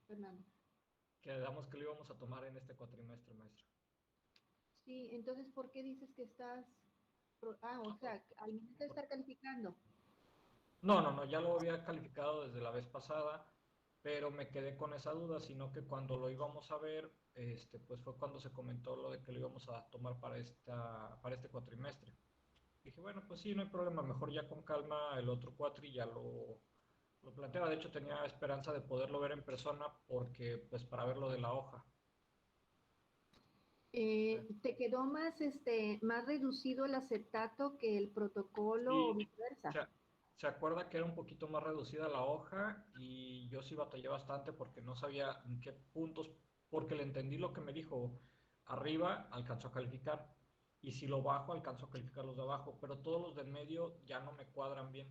Fernando. Quedamos que lo íbamos a tomar en este cuatrimestre, maestra. Sí, entonces, ¿por qué dices que estás... o sea, al momento de estar calificando? No, ya lo había calificado desde la vez pasada, pero me quedé con esa duda, sino que cuando lo íbamos a ver, pues fue cuando se comentó lo de que lo íbamos a tomar para este cuatrimestre. Dije, bueno, pues sí, no hay problema, mejor ya con calma el otro cuatri ya lo planteaba. De hecho, tenía esperanza de poderlo ver en persona porque, pues, para ver lo de la hoja. ¿Te quedó más reducido el acetato que el protocolo o Sí, viceversa? se, se acuerda que era un poquito más reducida la hoja y yo sí batallé bastante porque no sabía en qué puntos, porque le entendí lo que me dijo. Arriba alcanzó a calificar y si lo bajo alcanzó a calificar los de abajo, pero todos los del medio ya no me cuadran bien.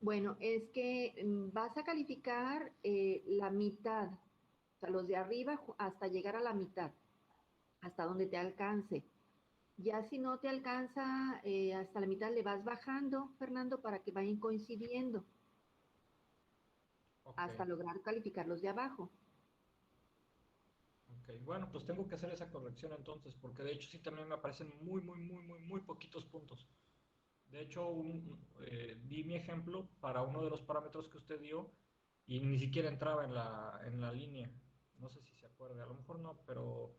Bueno, es que vas a calificar la mitad, o sea, los de arriba hasta llegar a la mitad, hasta donde te alcance. Ya si no te alcanza hasta la mitad, le vas bajando, Fernando, para que vayan coincidiendo Ok, hasta lograr calificar los de abajo. ok. Bueno, pues tengo que hacer esa corrección entonces, porque de hecho sí también me aparecen muy poquitos puntos. De hecho, di mi ejemplo para uno de los parámetros que usted dio y ni siquiera entraba en la línea. No sé si se acuerde, a lo mejor no, pero,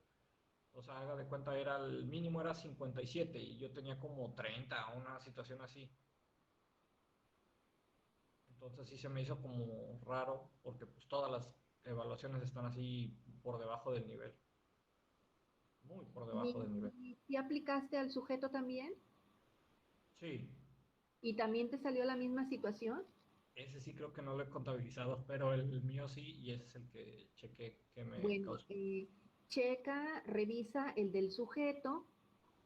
o sea, haga de cuenta, el mínimo era 57 y yo tenía como 30, una situación así. Entonces sí se me hizo como raro porque pues todas las evaluaciones están así por debajo del nivel, muy por debajo del nivel. ¿Y si aplicaste al sujeto también? Sí, ¿Y también te salió la misma situación? ese sí creo que no lo he contabilizado, pero el mío sí y ese es el que chequé que me Bueno, causó. checa, revisa el del sujeto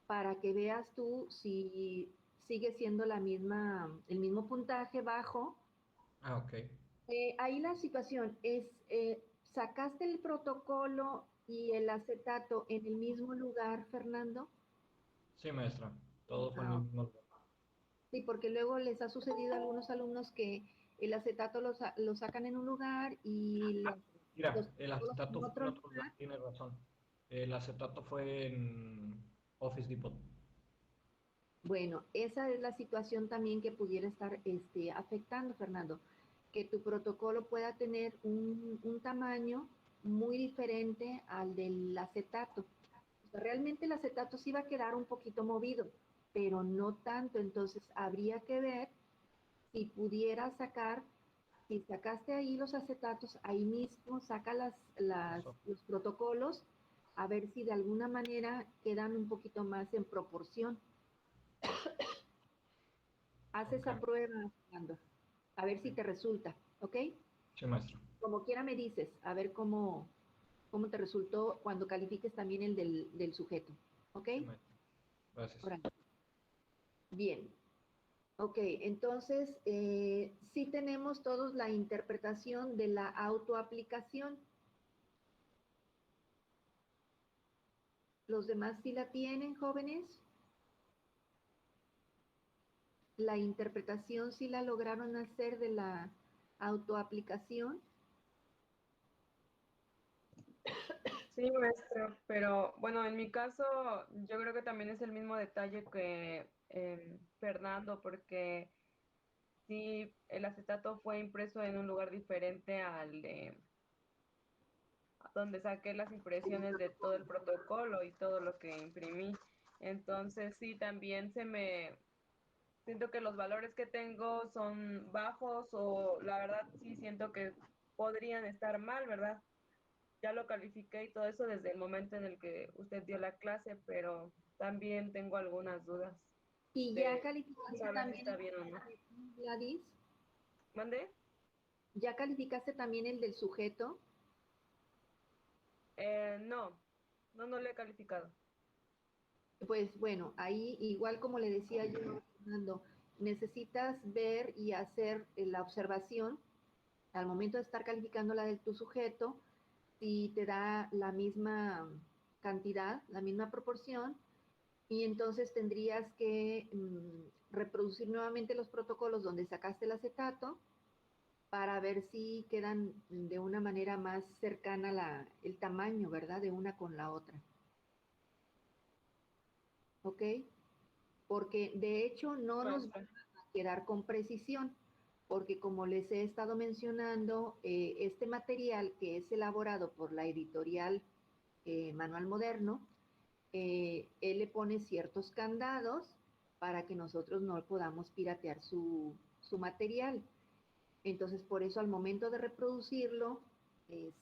para que veas tú si sigue siendo el mismo puntaje bajo. Ah, ok. Ahí la situación es, ¿sacaste el protocolo y el acetato en el mismo lugar, Fernando? Sí, maestra. Todo fue el Ah, mismo lugar. sí, porque luego les ha sucedido a algunos alumnos que el acetato lo sacan en un lugar y los Mira, el protocolos acetato en fue otro en otro lugar, lugar. tiene razón. El acetato fue en Office Depot. Bueno, esa es la situación también que pudiera estar afectando, Fernando, que tu protocolo pueda tener un tamaño muy diferente al del acetato. O sea, realmente el acetato sí va a quedar un poquito movido, pero no tanto. Entonces, habría que ver si pudieras sacar, si sacaste ahí los acetatos, ahí mismo saca Eso. los protocolos, a ver si de alguna manera quedan un poquito más en proporción. Haz Ok. esa prueba, Fernando, a ver si te resulta, ¿ok? Sí, maestro. Como quiera me dices, a ver cómo te resultó cuando califiques también el del sujeto, ¿ok? Sí, maestro. Gracias. Órale. Bien, ok, entonces sí tenemos todos la interpretación de la autoaplicación. ¿Los demás sí la tienen, jóvenes? ¿La interpretación sí la lograron hacer de la autoaplicación? Sí, maestro, pero bueno, en mi caso yo creo que también es el mismo detalle que Fernando, porque sí, el acetato fue impreso en un lugar diferente al de donde saqué las impresiones de todo el protocolo y todo lo que imprimí. Entonces sí, también siento que los valores que tengo son bajos o la verdad sí siento que podrían estar mal, ¿verdad? Ya lo califiqué y todo eso desde el momento en el que usted dio la clase, pero también tengo algunas dudas ¿Y ya de calificaste saber si también está el bien o no. sujeto, Gladys? ¿Mande? ¿Ya calificaste también el del sujeto? No, no lo he calificado. Pues bueno, ahí igual como le decía yo, Fernando, necesitas ver y hacer la observación al momento de estar calificando la de tu sujeto, si te da la misma cantidad, la misma proporción, y entonces tendrías que reproducir nuevamente los protocolos donde sacaste el acetato para ver si quedan de una manera más cercana el tamaño, ¿verdad? De una con la otra. ¿Ok? Porque de hecho no nos van a quedar con precisión, porque como les he estado mencionando, este material que es elaborado por la editorial Manual Moderno, él le pone ciertos candados para que nosotros no podamos piratear su material. Entonces, por eso al momento de reproducirlo,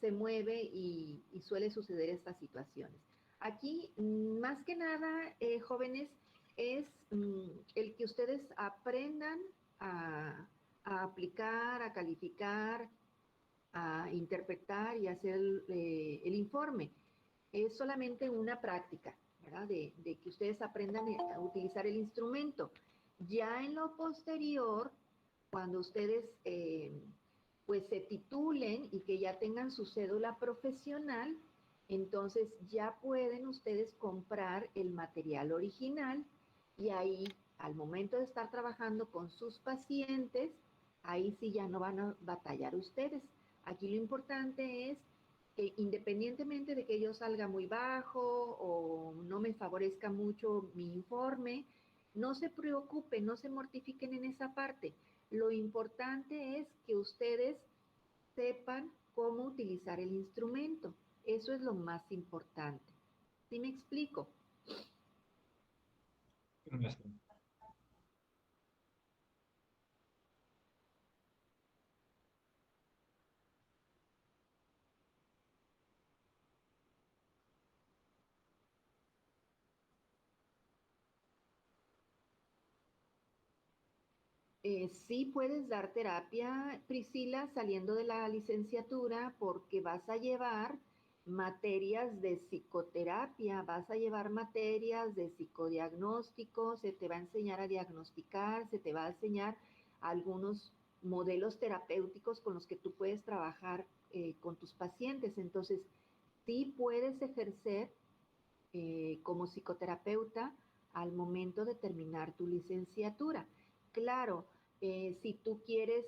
se mueve y suele suceder estas situaciones. Aquí, más que nada, jóvenes, es el que ustedes aprendan a, a aplicar, a calificar, a interpretar y hacer el informe. Es solamente una práctica, ¿verdad? De que ustedes aprendan a utilizar el instrumento. Ya en lo posterior, cuando ustedes pues se titulen y que ya tengan su cédula profesional, entonces ya pueden ustedes comprar el material original y ahí al momento de estar trabajando con sus pacientes, ahí sí ya no van a batallar ustedes. Aquí lo importante es que independientemente de que yo salga muy bajo o no me favorezca mucho mi informe, no se preocupen, no se mortifiquen en esa parte. Lo importante es que ustedes sepan cómo utilizar el instrumento. Eso es lo más importante. ¿Sí me explico? Sí puedes dar terapia, Priscila, saliendo de la licenciatura, porque vas a llevar materias de psicoterapia, vas a llevar materias de psicodiagnóstico, se te va a enseñar a diagnosticar, se te va a enseñar algunos modelos terapéuticos con los que tú puedes trabajar con tus pacientes. Entonces, sí puedes ejercer como psicoterapeuta al momento de terminar tu licenciatura. Claro, si tú quieres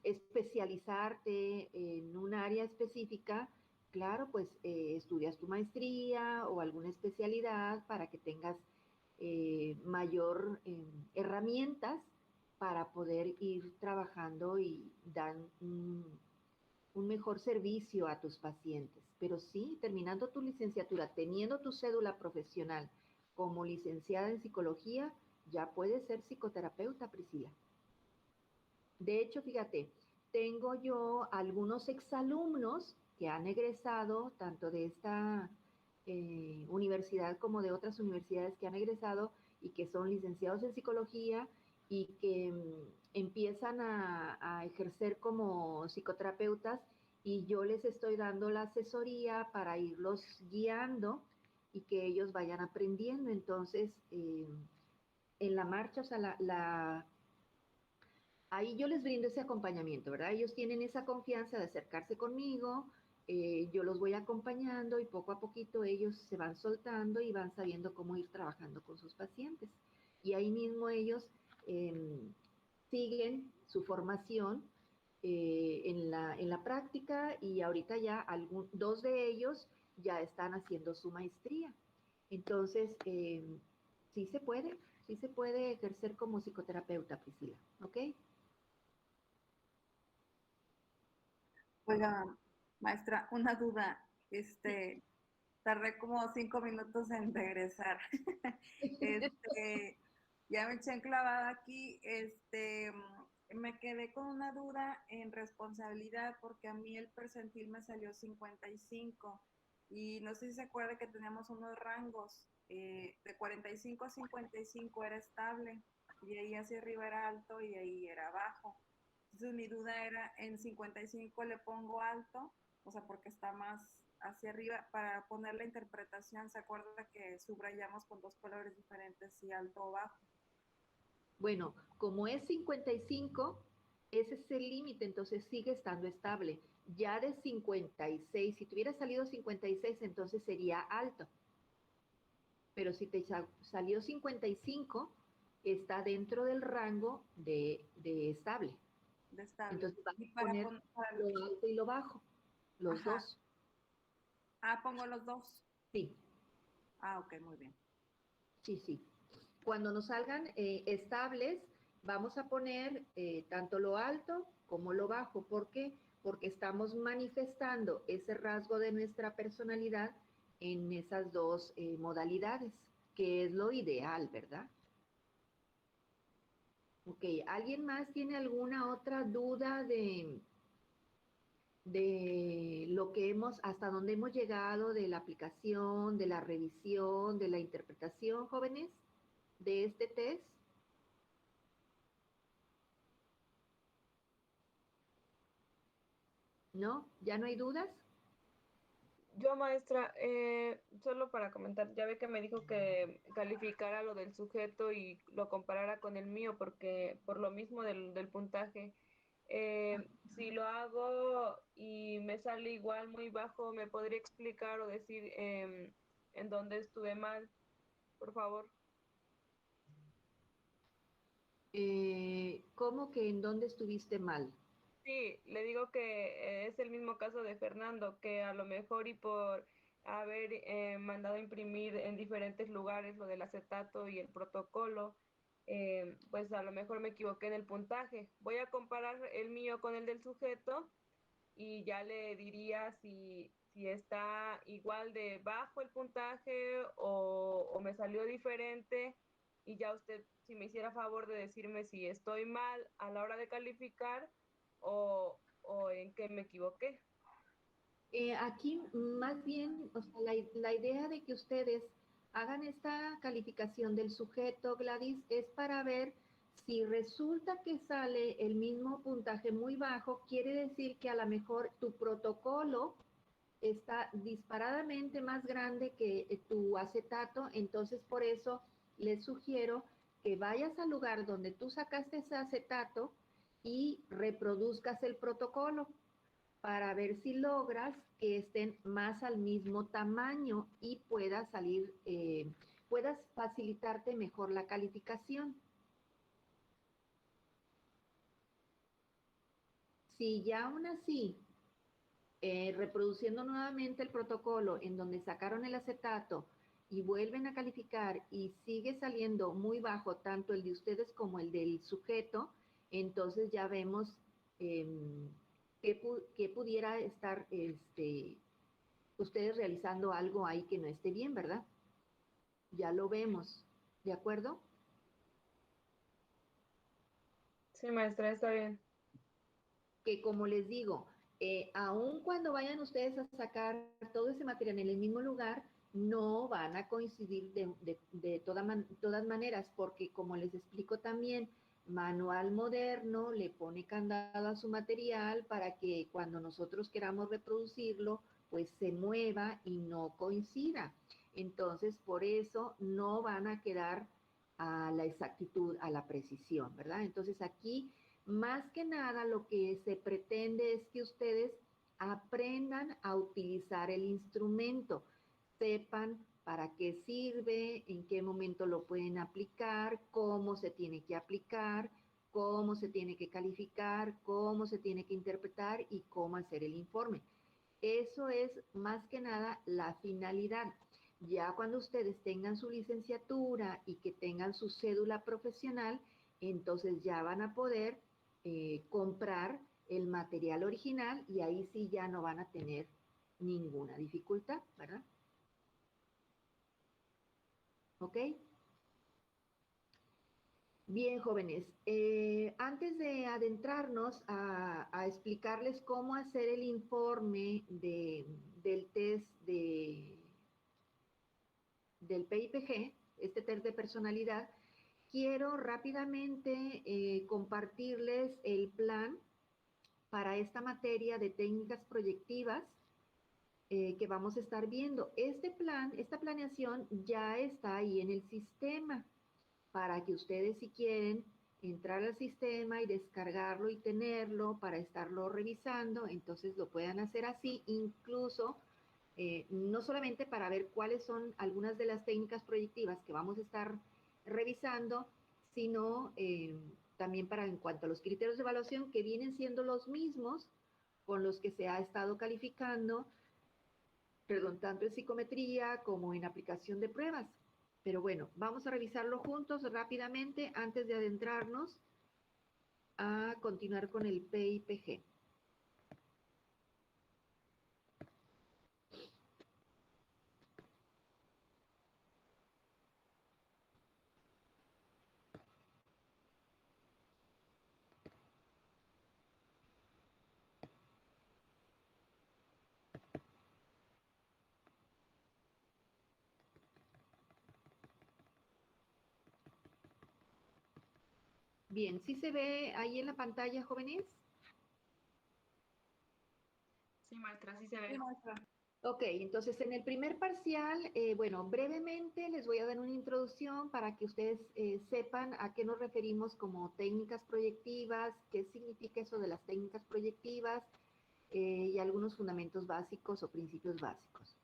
especializarte en un área específica, claro, pues estudias tu maestría o alguna especialidad para que tengas mayor herramientas para poder ir trabajando y dar un mejor servicio a tus pacientes. Pero sí, terminando tu licenciatura, teniendo tu cédula profesional como licenciada en psicología, ya puedes ser psicoterapeuta, Priscila. De hecho, fíjate, tengo yo algunos exalumnos que han egresado tanto de esta universidad como de otras universidades que han egresado y que son licenciados en psicología y que empiezan a ejercer como psicoterapeutas y yo les estoy dando la asesoría para irlos guiando y que ellos vayan aprendiendo. Entonces, en la marcha, o sea, ahí yo les brindo ese acompañamiento, ¿verdad? Ellos tienen esa confianza de acercarse conmigo, yo los voy acompañando y poco a poquito ellos se van soltando y van sabiendo cómo ir trabajando con sus pacientes. Y ahí mismo ellos siguen su formación en la práctica y ahorita ya dos de ellos ya están haciendo su maestría. Entonces, sí se puede ejercer como psicoterapeuta, Priscila, ¿ok? Oiga, maestra, una duda. Tardé como 5 minutos en regresar. Este, ya me eché enclavada aquí. Me quedé con una duda en responsabilidad porque a mí el percentil me salió 55 y no sé si se acuerda que teníamos unos rangos. De 45 a 55 era estable y ahí hacia arriba era alto y ahí era bajo. Entonces mi duda era, en 55 le pongo alto, o sea, porque está más hacia arriba, para poner la interpretación, ¿se acuerda que subrayamos con dos colores diferentes, si alto o bajo? Bueno, como es 55, ese es el límite, entonces sigue estando estable. Ya de 56, si tuviera salido 56, entonces sería alto. Pero si te salió 55, está dentro del rango de estable. de estable. Entonces vas Y a para poner poner, lo alto y lo bajo, los ajá. dos. Ah, pongo los dos. Sí, Ah, ok, muy bien. sí, sí. Cuando nos salgan estables, vamos a poner tanto lo alto como lo bajo. ¿Por qué? Porque estamos manifestando ese rasgo de nuestra personalidad en esas dos modalidades, que es lo ideal, ¿verdad? Ok, ¿alguien más tiene alguna otra duda de lo que hasta dónde hemos llegado de la aplicación, de la revisión, de la interpretación, jóvenes, de este test? ¿No? ¿Ya no hay dudas? Yo, maestra, solo para comentar, ya ve que me dijo que calificara lo del sujeto y lo comparara con el mío, porque por lo mismo del puntaje, si lo hago y me sale igual muy bajo, ¿me podría explicar o decir en dónde estuve mal, por favor? ¿Cómo que en dónde estuviste mal? Sí, le digo que es el mismo caso de Fernando, que a lo mejor y por haber mandado a imprimir en diferentes lugares lo del acetato y el protocolo, pues a lo mejor me equivoqué en el puntaje. Voy a comparar el mío con el del sujeto y ya le diría si está igual de bajo el puntaje o me salió diferente y ya usted, si me hiciera favor de decirme si estoy mal a la hora de calificar o en qué me equivoqué. Aquí más bien, o sea, la idea de que ustedes hagan esta calificación del sujeto, Gladys, es para ver si resulta que sale el mismo puntaje muy bajo, quiere decir que a lo mejor tu protocolo está disparadamente más grande que tu acetato, entonces por eso les sugiero que vayas al lugar donde tú sacaste ese acetato y reproduzcas el protocolo para ver si logras que estén más al mismo tamaño y puedas facilitarte mejor la calificación. Si ya aún así, reproduciendo nuevamente el protocolo en donde sacaron el acetato y vuelven a calificar y sigue saliendo muy bajo tanto el de ustedes como el del sujeto, entonces ya vemos que pudiera estar ustedes realizando algo ahí que no esté bien, ¿verdad? Ya lo vemos, ¿de acuerdo? Sí, maestra, está bien. Que como les digo, aun cuando vayan ustedes a sacar todo ese material en el mismo lugar, no van a coincidir todas maneras, porque como les explico también, Manual Moderno le pone candado a su material para que cuando nosotros queramos reproducirlo, pues se mueva y no coincida. Entonces, por eso no van a quedar a la exactitud, a la precisión, ¿verdad? Entonces aquí más que nada, lo que se pretende es que ustedes aprendan a utilizar el instrumento, sepan para qué sirve, en qué momento lo pueden aplicar, cómo se tiene que aplicar, cómo se tiene que calificar, cómo se tiene que interpretar y cómo hacer el informe. Eso es más que nada la finalidad. Ya cuando ustedes tengan su licenciatura y que tengan su cédula profesional, entonces ya van a poder comprar el material original y ahí sí ya no van a tener ninguna dificultad, ¿verdad? ¿Ok? Bien, jóvenes, antes de adentrarnos a explicarles cómo hacer el informe del test del PIPG, este test de personalidad, quiero rápidamente compartirles el plan para esta materia de técnicas proyectivas que vamos a estar viendo. Este plan, esta planeación ya está ahí en el sistema para que ustedes si quieren entrar al sistema y descargarlo y tenerlo para estarlo revisando, entonces lo puedan hacer así, incluso no solamente para ver cuáles son algunas de las técnicas proyectivas que vamos a estar revisando, sino también para en cuanto a los criterios de evaluación que vienen siendo los mismos con los que se ha estado calificando, perdón, tanto en psicometría como en aplicación de pruebas. Pero bueno, vamos a revisarlo juntos rápidamente antes de adentrarnos a continuar con el PIPG. Bien, ¿sí se ve ahí en la pantalla, jóvenes? Sí, maestra, sí se Sí, ve. maestra. Ok, entonces en el primer parcial, bueno, brevemente les voy a dar una introducción para que ustedes sepan a qué nos referimos como técnicas proyectivas, qué significa eso de las técnicas proyectivas y algunos fundamentos básicos o principios básicos.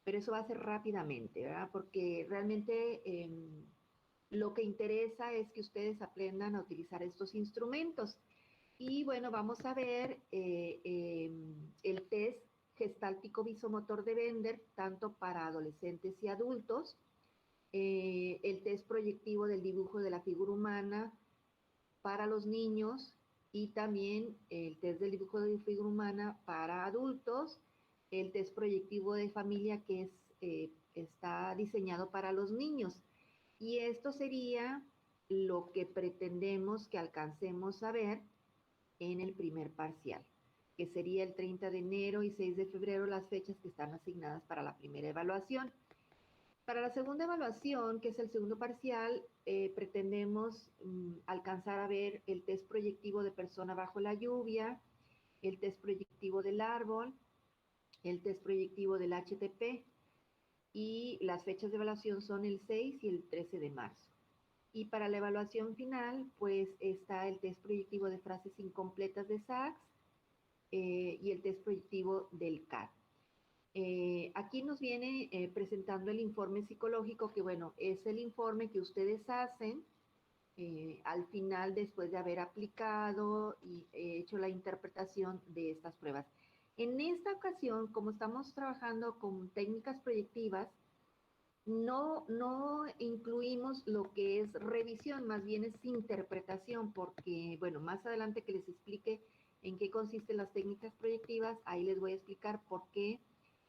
Pero eso va a ser rápidamente, ¿verdad? Porque realmente lo que interesa es que ustedes aprendan a utilizar estos instrumentos. Y bueno, vamos a ver el test gestáltico visomotor de Bender, tanto para adolescentes y adultos, el test proyectivo del dibujo de la figura humana para los niños y también el test del dibujo de figura humana para adultos, el test proyectivo de familia que está diseñado para los niños. Y esto sería lo que pretendemos que alcancemos a ver en el primer parcial, que sería el 30 de enero y 6 de febrero, las fechas que están asignadas para la primera evaluación. Para la segunda evaluación, que es el segundo parcial, pretendemos alcanzar a ver el test proyectivo de persona bajo la lluvia, el test proyectivo del árbol, el test proyectivo del HTP, y las fechas de evaluación son el 6 y el 13 de marzo. Y para la evaluación final, pues está el test proyectivo de frases incompletas de Sachs y el test proyectivo del CAT. Aquí nos viene presentando el informe psicológico, que bueno, es el informe que ustedes hacen al final después de haber aplicado y hecho la interpretación de estas pruebas. En esta ocasión, como estamos trabajando con técnicas proyectivas, no incluimos lo que es revisión, más bien es interpretación, porque, bueno, más adelante que les explique en qué consisten las técnicas proyectivas, ahí les voy a explicar por qué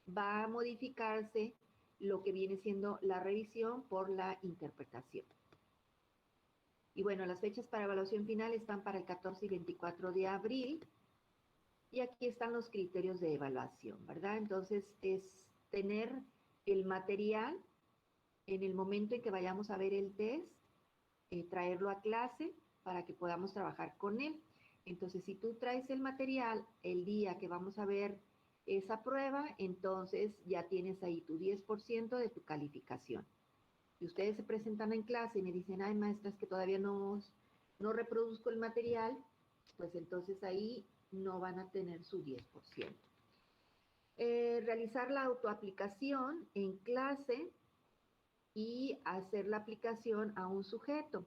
va a modificarse lo que viene siendo la revisión por la interpretación. Y bueno, las fechas para evaluación final están para el 14 y 24 de abril, y aquí están los criterios de evaluación, ¿verdad? Entonces, es tener el material en el momento en que vayamos a ver el test, traerlo a clase para que podamos trabajar con él. Entonces, si tú traes el material el día que vamos a ver esa prueba, entonces ya tienes ahí tu 10% de tu calificación. Si ustedes se presentan en clase y me dicen, ay, maestra, es que todavía no reproduzco el material, pues entonces ahí no van a tener su 10%. Realizar la autoaplicación en clase y hacer la aplicación a un sujeto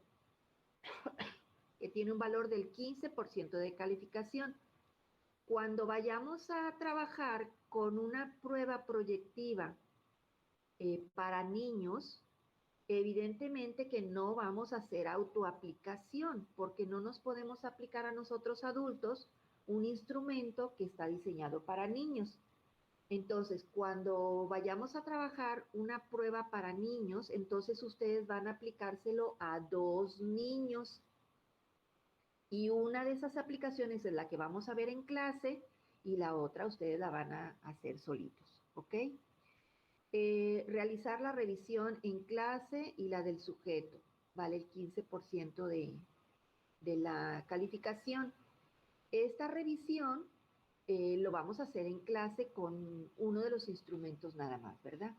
que tiene un valor del 15% de calificación. Cuando vayamos a trabajar con una prueba proyectiva para niños, evidentemente que no vamos a hacer autoaplicación, porque no nos podemos aplicar a nosotros adultos un instrumento que está diseñado para niños. Entonces, cuando vayamos a trabajar una prueba para niños, entonces ustedes van a aplicárselo a 2 niños. Y una de esas aplicaciones es la que vamos a ver en clase y la otra ustedes la van a hacer solitos, ¿ok? Realizar la revisión en clase y la del sujeto, vale el 15% de la calificación. Esta revisión lo vamos a hacer en clase con uno de los instrumentos nada más, ¿verdad?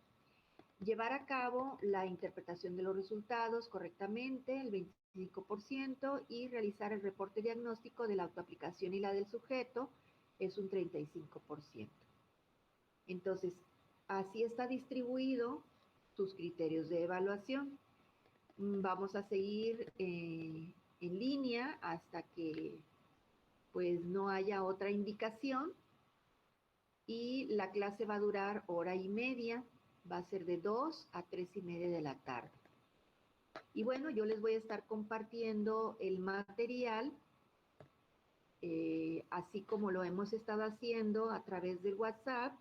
Llevar a cabo la interpretación de los resultados correctamente, el 25%, y realizar el reporte diagnóstico de la autoaplicación y la del sujeto, es un 35%. Entonces, así está distribuido tus criterios de evaluación. Vamos a seguir en línea hasta que pues no haya otra indicación, y la clase va a durar 1 hora y media, va a ser de 2 a 3:30 de la tarde. Y bueno, yo les voy a estar compartiendo el material, así como lo hemos estado haciendo a través del WhatsApp.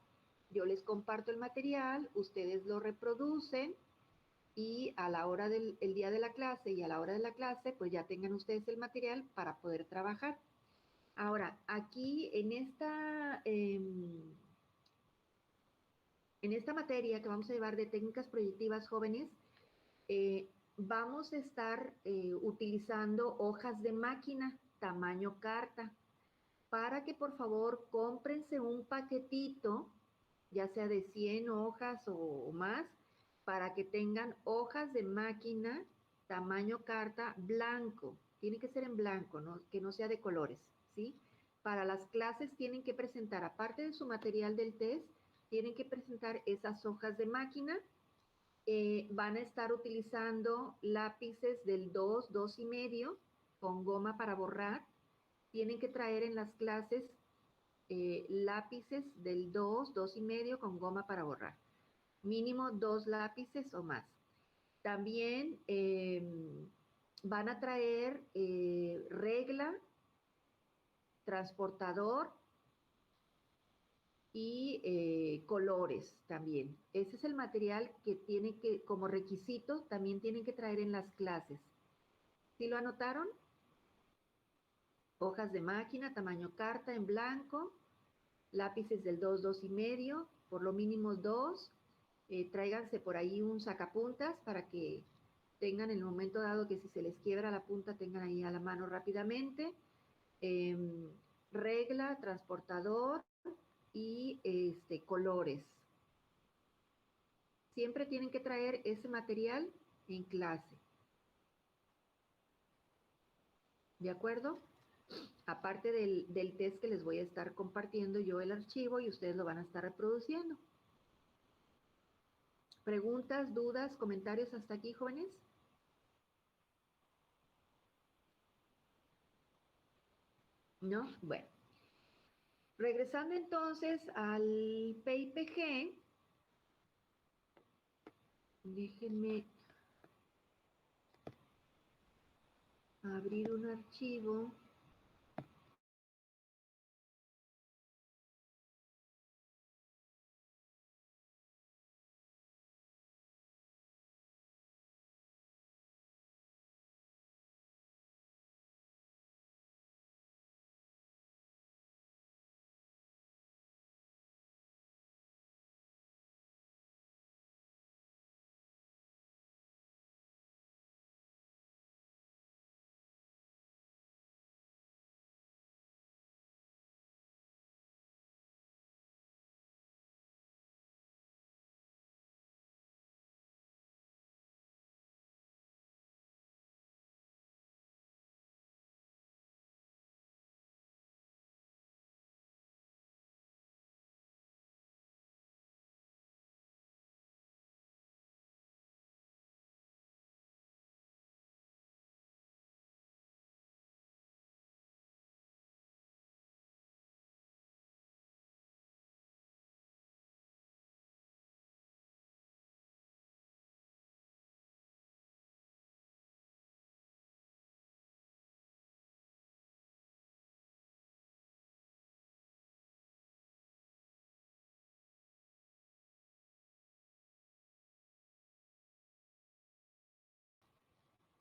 Yo les comparto el material, ustedes lo reproducen, y a la hora del el día de la clase y a la hora de la clase, pues ya tengan ustedes el material para poder trabajar. Ahora, aquí en esta materia que vamos a llevar de técnicas proyectivas jóvenes, vamos a estar utilizando hojas de máquina tamaño carta, para que por favor cómprense un paquetito, ya sea de 100 hojas o más, para que tengan hojas de máquina tamaño carta blanco. Tiene que ser en blanco, ¿no? Que no sea de colores, ¿sí? Para las clases tienen que presentar, aparte de su material del test, tienen que presentar esas hojas de máquina. Van a estar utilizando lápices del 2, 2,5, con goma para borrar. Tienen que traer en las clases lápices del 2, 2,5 con goma para borrar. Mínimo 2 lápices o más. También van a traer regla, transportador y colores también. Ese es el material que tiene que, como requisito, también tienen que traer en las clases. ¿Sí lo anotaron? Hojas de máquina, tamaño carta en blanco, lápices del 2, 2,5, por lo mínimo 2. Tráiganse por ahí un sacapuntas para que tengan en el momento dado que si se les quiebra la punta, tengan ahí a la mano rápidamente. Regla, transportador y colores. Siempre tienen que traer ese material en clase. ¿De acuerdo? Aparte del test que les voy a estar compartiendo yo el archivo y ustedes lo van a estar reproduciendo. ¿Preguntas, dudas, comentarios hasta aquí, jóvenes? ¿No? Bueno. Regresando entonces al PIPG, déjenme abrir un archivo.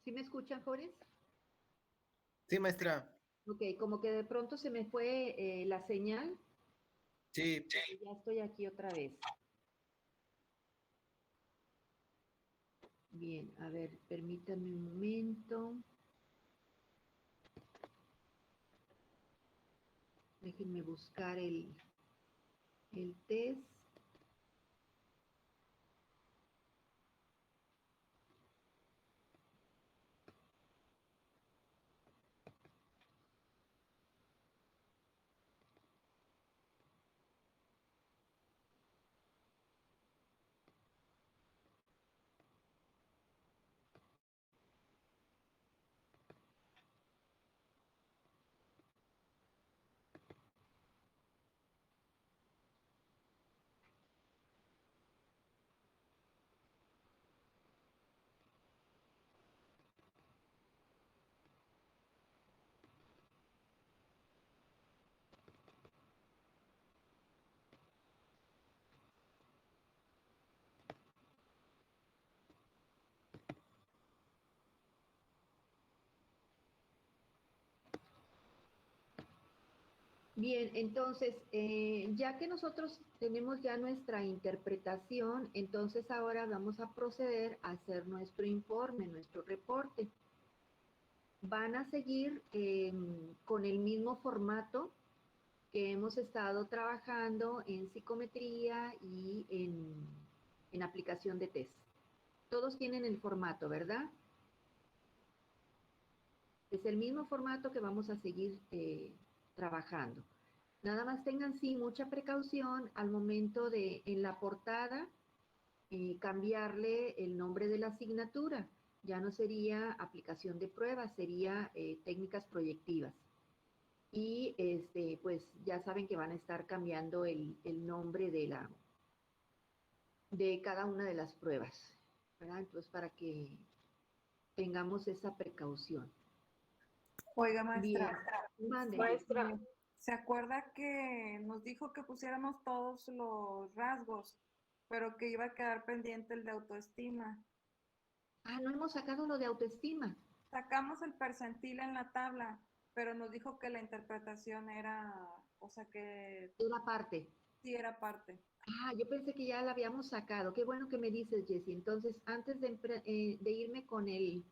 ¿Sí me escuchan, jóvenes? Sí, maestra. Ok, como que de pronto se me fue la señal. Sí. Ya estoy aquí otra vez. Bien, a ver, permítanme un momento. Déjenme buscar el test. Bien, entonces, ya que nosotros tenemos ya nuestra interpretación, entonces ahora vamos a proceder a hacer nuestro informe, nuestro reporte. Van a seguir con el mismo formato que hemos estado trabajando en psicometría y en aplicación de test. Todos tienen el formato, ¿verdad? Es el mismo formato que vamos a seguir trabajando. Nada más tengan sí mucha precaución al momento de en la portada cambiarle el nombre de la asignatura. Ya no sería aplicación de pruebas, sería técnicas proyectivas. Y pues ya saben que van a estar cambiando el nombre de cada una de las pruebas, ¿verdad? Entonces para que tengamos esa precaución. Oiga, maestra, Bien, mande. Maestra, ¿se acuerda que nos dijo que pusiéramos todos los rasgos, pero que iba a quedar pendiente el de autoestima? Ah, no hemos sacado lo de autoestima. Sacamos el percentil en la tabla, pero nos dijo que la interpretación era, o sea que Era parte. sí era parte. Ah, yo pensé que ya la habíamos sacado. Qué bueno que me dices, Jessie. Entonces, antes de irme con el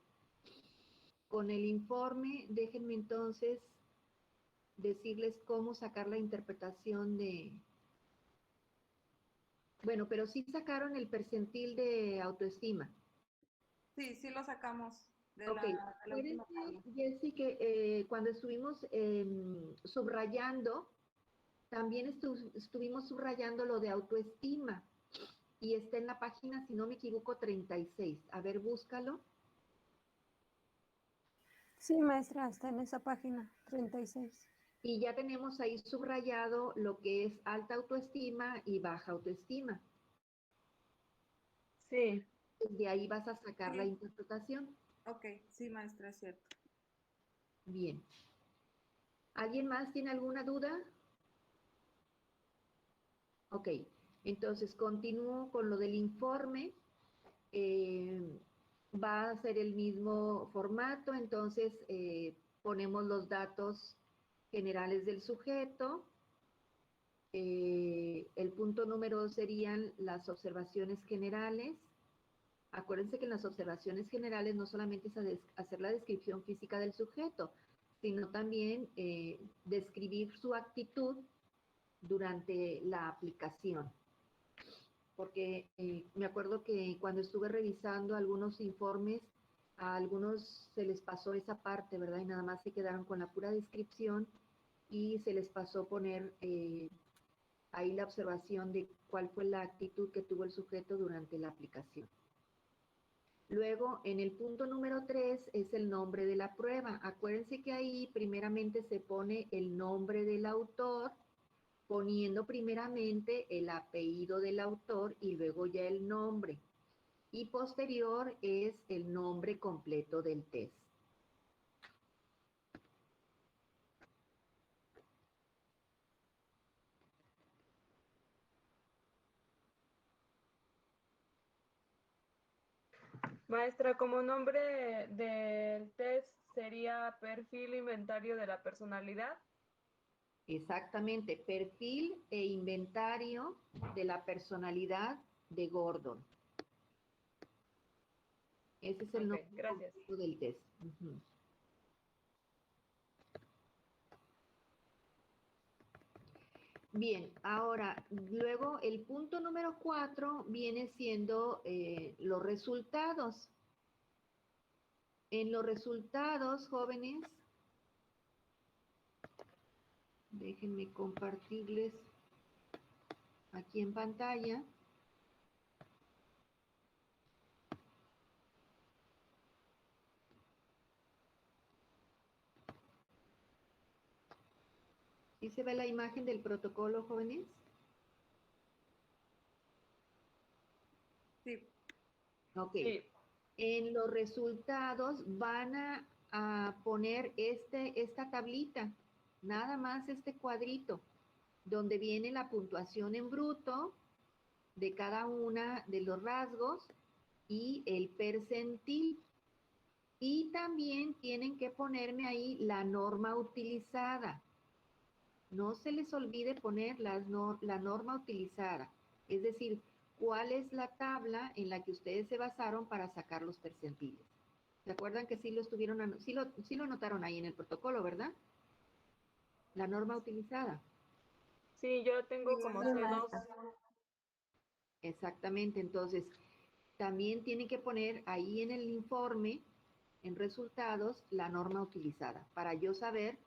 informe, déjenme entonces decirles cómo sacar la interpretación de... Bueno, pero sí sacaron el percentil de autoestima. Sí, sí lo sacamos de Ok, la última acuérdense, tabla. Jessie, que cuando estuvimos subrayando, también estuvimos subrayando lo de autoestima y está en la página, si no me equivoco, 36. A ver, búscalo. Sí, maestra, está en esa página, 36. Y ya tenemos ahí subrayado lo que es alta autoestima y baja autoestima. sí. De ahí vas a sacar la Sí. interpretación. Ok, sí, maestra, es cierto. Bien. ¿Alguien más tiene alguna duda? Ok, entonces continúo con lo del informe. Va a ser el mismo formato, entonces ponemos los datos generales del sujeto. El punto número 2 serían las observaciones generales. Acuérdense que en las observaciones generales no solamente es hacer la descripción física del sujeto, sino también describir su actitud durante la aplicación. Porque me acuerdo que cuando estuve revisando algunos informes, a algunos se les pasó esa parte, ¿verdad? Y nada más se quedaron con la pura descripción y se les pasó poner ahí la observación de cuál fue la actitud que tuvo el sujeto durante la aplicación. Luego, en el punto número 3 es el nombre de la prueba. Acuérdense que ahí primeramente se pone el nombre del autor, poniendo primeramente el apellido del autor y luego ya el nombre. Y posterior es el nombre completo del test. Maestra, como nombre del test sería perfil inventario de la personalidad. Exactamente, perfil e inventario de la personalidad de Gordon. Ese es el Ok, nombre gracias. completo del test. Uh-huh. Bien, ahora, luego el punto número 4 viene siendo los resultados. En los resultados, jóvenes, déjenme compartirles aquí en pantalla. ¿Sí se ve la imagen del protocolo, jóvenes? Sí. Ok. Sí. En los resultados van a poner esta tablita, nada más este cuadrito, donde viene la puntuación en bruto de cada una de los rasgos y el percentil. Y también tienen que ponerme ahí la norma utilizada. No se les olvide poner la norma utilizada, es decir, cuál es la tabla en la que ustedes se basaron para sacar los percentiles. ¿Se acuerdan que sí lo estuvieron, sí lo anotaron ahí en el protocolo, verdad? La norma utilizada. Sí, yo tengo como Sí, C2. Exactamente, entonces también tienen que poner ahí en el informe, en resultados, la norma utilizada, para yo saber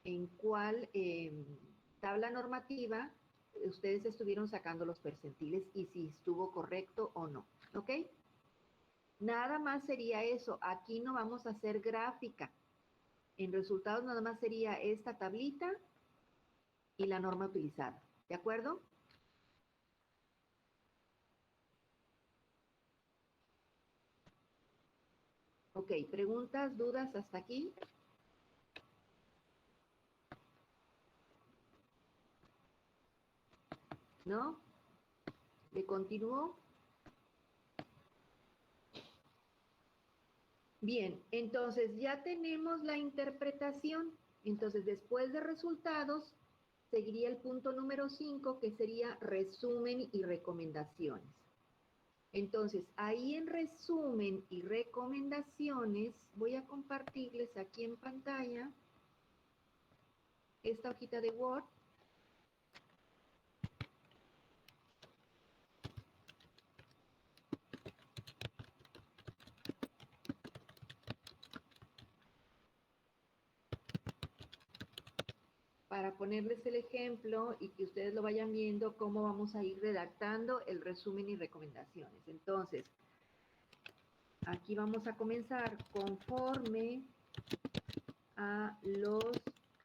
en cuál tabla normativa ustedes estuvieron sacando los percentiles y si estuvo correcto o no, ¿ok? Nada más sería eso, aquí no vamos a hacer gráfica, en resultados nada más sería esta tablita y la norma utilizada, ¿de acuerdo? Ok, preguntas, dudas hasta aquí. ¿No? ¿Le continúo? Bien, entonces ya tenemos la interpretación. Entonces, después de resultados, seguiría el punto número 5, que sería resumen y recomendaciones. Entonces, ahí en resumen y recomendaciones, voy a compartirles aquí en pantalla esta hojita de Word. Para ponerles el ejemplo y que ustedes lo vayan viendo cómo vamos a ir redactando el resumen y recomendaciones. Entonces, aquí vamos a comenzar conforme a los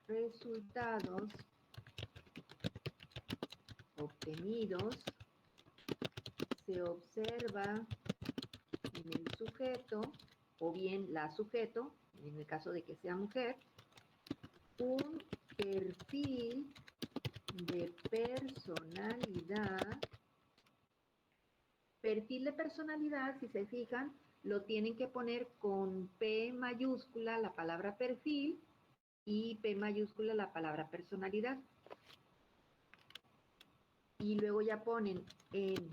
resultados obtenidos. Se observa en el sujeto o bien la sujeto, en el caso de que sea mujer, un perfil de personalidad. Perfil de personalidad, si se fijan, lo tienen que poner con P mayúscula la palabra perfil y P mayúscula la palabra personalidad. Y luego ya ponen en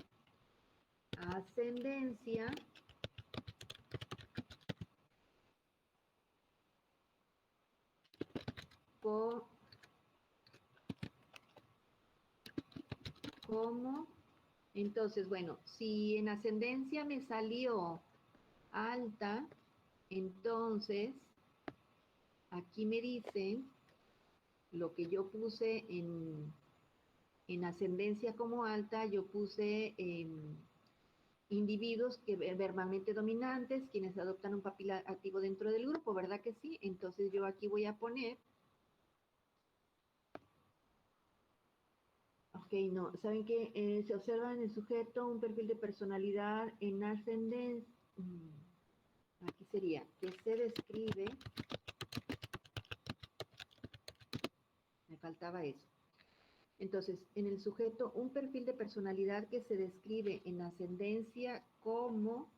ascendencia como, entonces, bueno, si en ascendencia me salió alta, entonces aquí me dice lo que yo puse en ascendencia como alta, yo puse individuos que verbalmente dominantes, quienes adoptan un papel activo dentro del grupo, ¿verdad que sí? Entonces yo aquí voy a poner, ok, no, ¿saben qué? Se observa en el sujeto un perfil de personalidad en ascendencia, aquí sería, que se describe, me faltaba eso. Entonces, en el sujeto, un perfil de personalidad que se describe en ascendencia como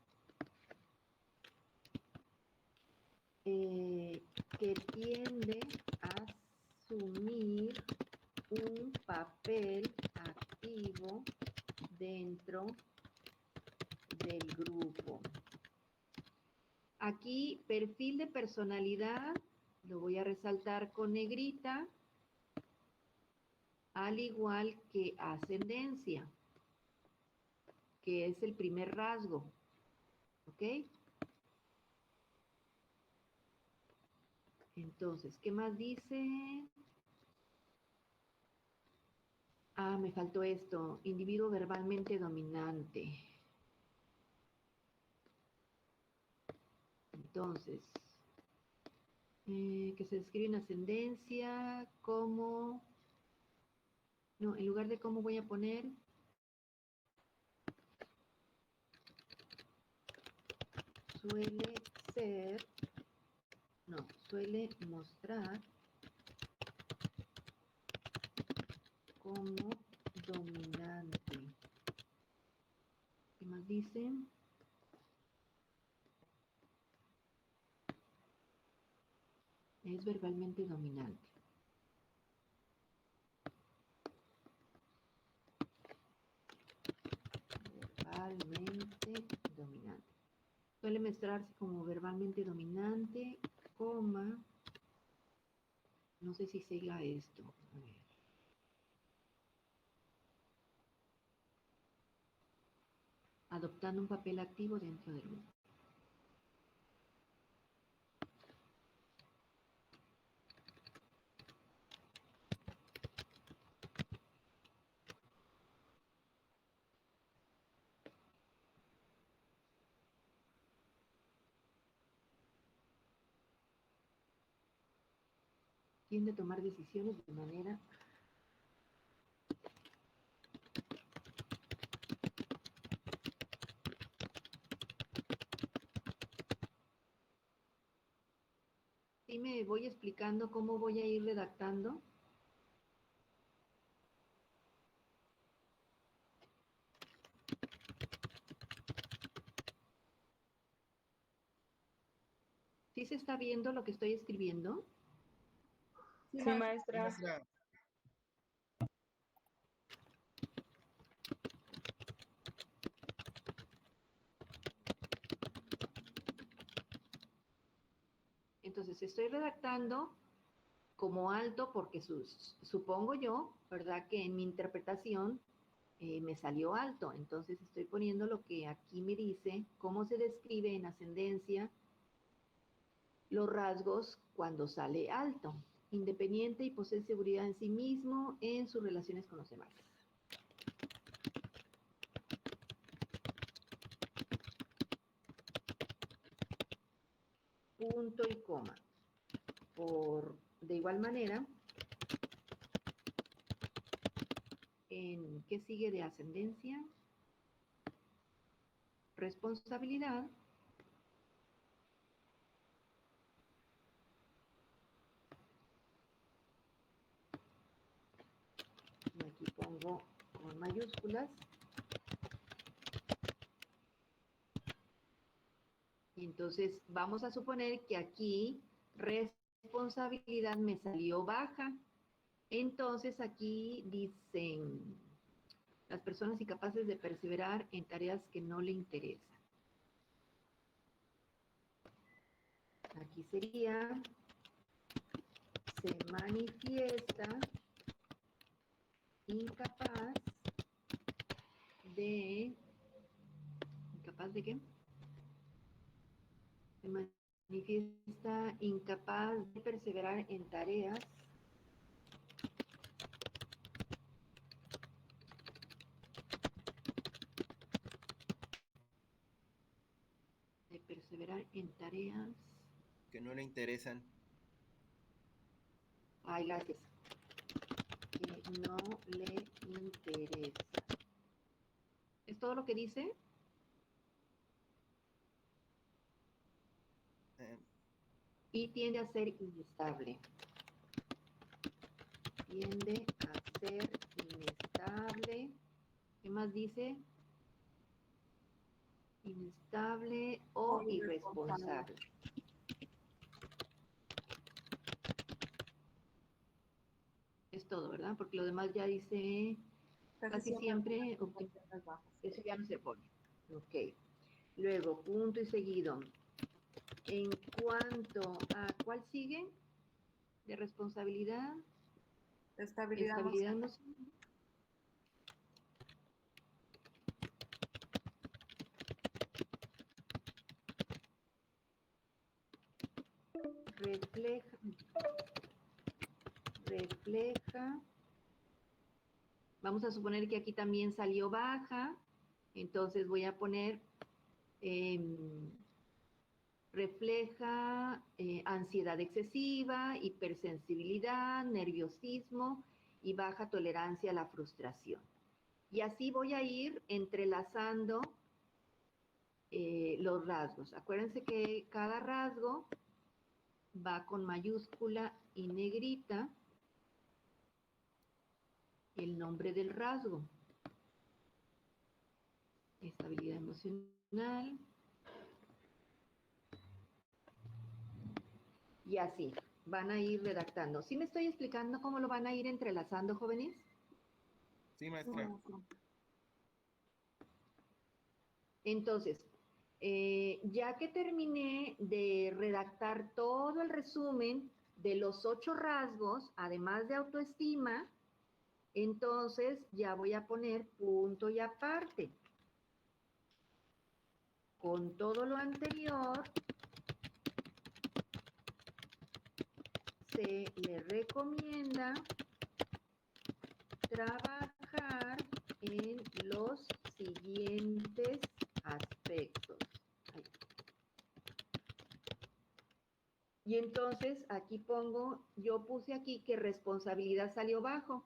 que tiende a asumir un papel activo dentro del grupo. Aquí, perfil de personalidad, lo voy a resaltar con negrita, al igual que ascendencia, que es el primer rasgo, ¿ok? Entonces, ¿qué más dice? Ah, me faltó esto, individuo verbalmente dominante. Entonces, que se describe en ascendencia como, no, en lugar de cómo voy a poner, suele ser, no, suele mostrar como dominante. ¿Qué más dice? Es verbalmente dominante. Suele mostrarse como verbalmente dominante, coma. No sé si siga esto. A ver. Adoptando un papel activo dentro del grupo. Tiende a tomar decisiones de manera ¿sí me voy explicando cómo voy a ir redactando? ¿Sí se está viendo lo que estoy escribiendo? Sí, Sí, maestra. maestra. Entonces estoy redactando como alto porque supongo yo, ¿verdad? Que en mi interpretación me salió alto. Entonces estoy poniendo lo que aquí me dice, cómo se describe en ascendencia los rasgos cuando sale alto. Independiente y posee seguridad en sí mismo en sus relaciones con los demás. Punto y coma. De igual manera, ¿en qué sigue de ascendencia? Responsabilidad. Y aquí pongo con mayúsculas. Y entonces vamos a suponer que aquí responsabilidad me salió baja. Entonces aquí dicen las personas incapaces de perseverar en tareas que no le interesan. Aquí sería, se manifiesta incapaz de, ¿incapaz de qué? Se manifiesta incapaz de perseverar en tareas Que no le interesan. Ay, gracias. Que no le interesa. ¿Es todo lo que dice? Y tiende a ser inestable. Tiende a ser inestable. ¿Qué más dice? Inestable o irresponsable. Es todo, ¿verdad? Porque lo demás ya dice casi siempre, okay. Eso ya no se pone. Ok. Luego, punto y seguido. En cuanto a, ¿cuál sigue? De responsabilidad. Estabilidad Estabilidad emocional. no sé. Refleja. Vamos a suponer que aquí también salió baja. Entonces voy a poner refleja ansiedad excesiva, hipersensibilidad, nerviosismo y baja tolerancia a la frustración. Y así voy a ir entrelazando los rasgos. Acuérdense que cada rasgo va con mayúscula y negrita el nombre del rasgo. Estabilidad emocional. Y así, van a ir redactando. ¿Sí me estoy explicando cómo lo van a ir entrelazando, jóvenes? Sí, maestra. Entonces, Ya que terminé de redactar todo el resumen de los 8 rasgos, además de autoestima, entonces ya voy a poner punto y aparte. Con todo lo anterior, se le recomienda trabajar en los siguientes aspectos. Ahí. Y entonces aquí pongo, yo puse aquí que responsabilidad salió bajo.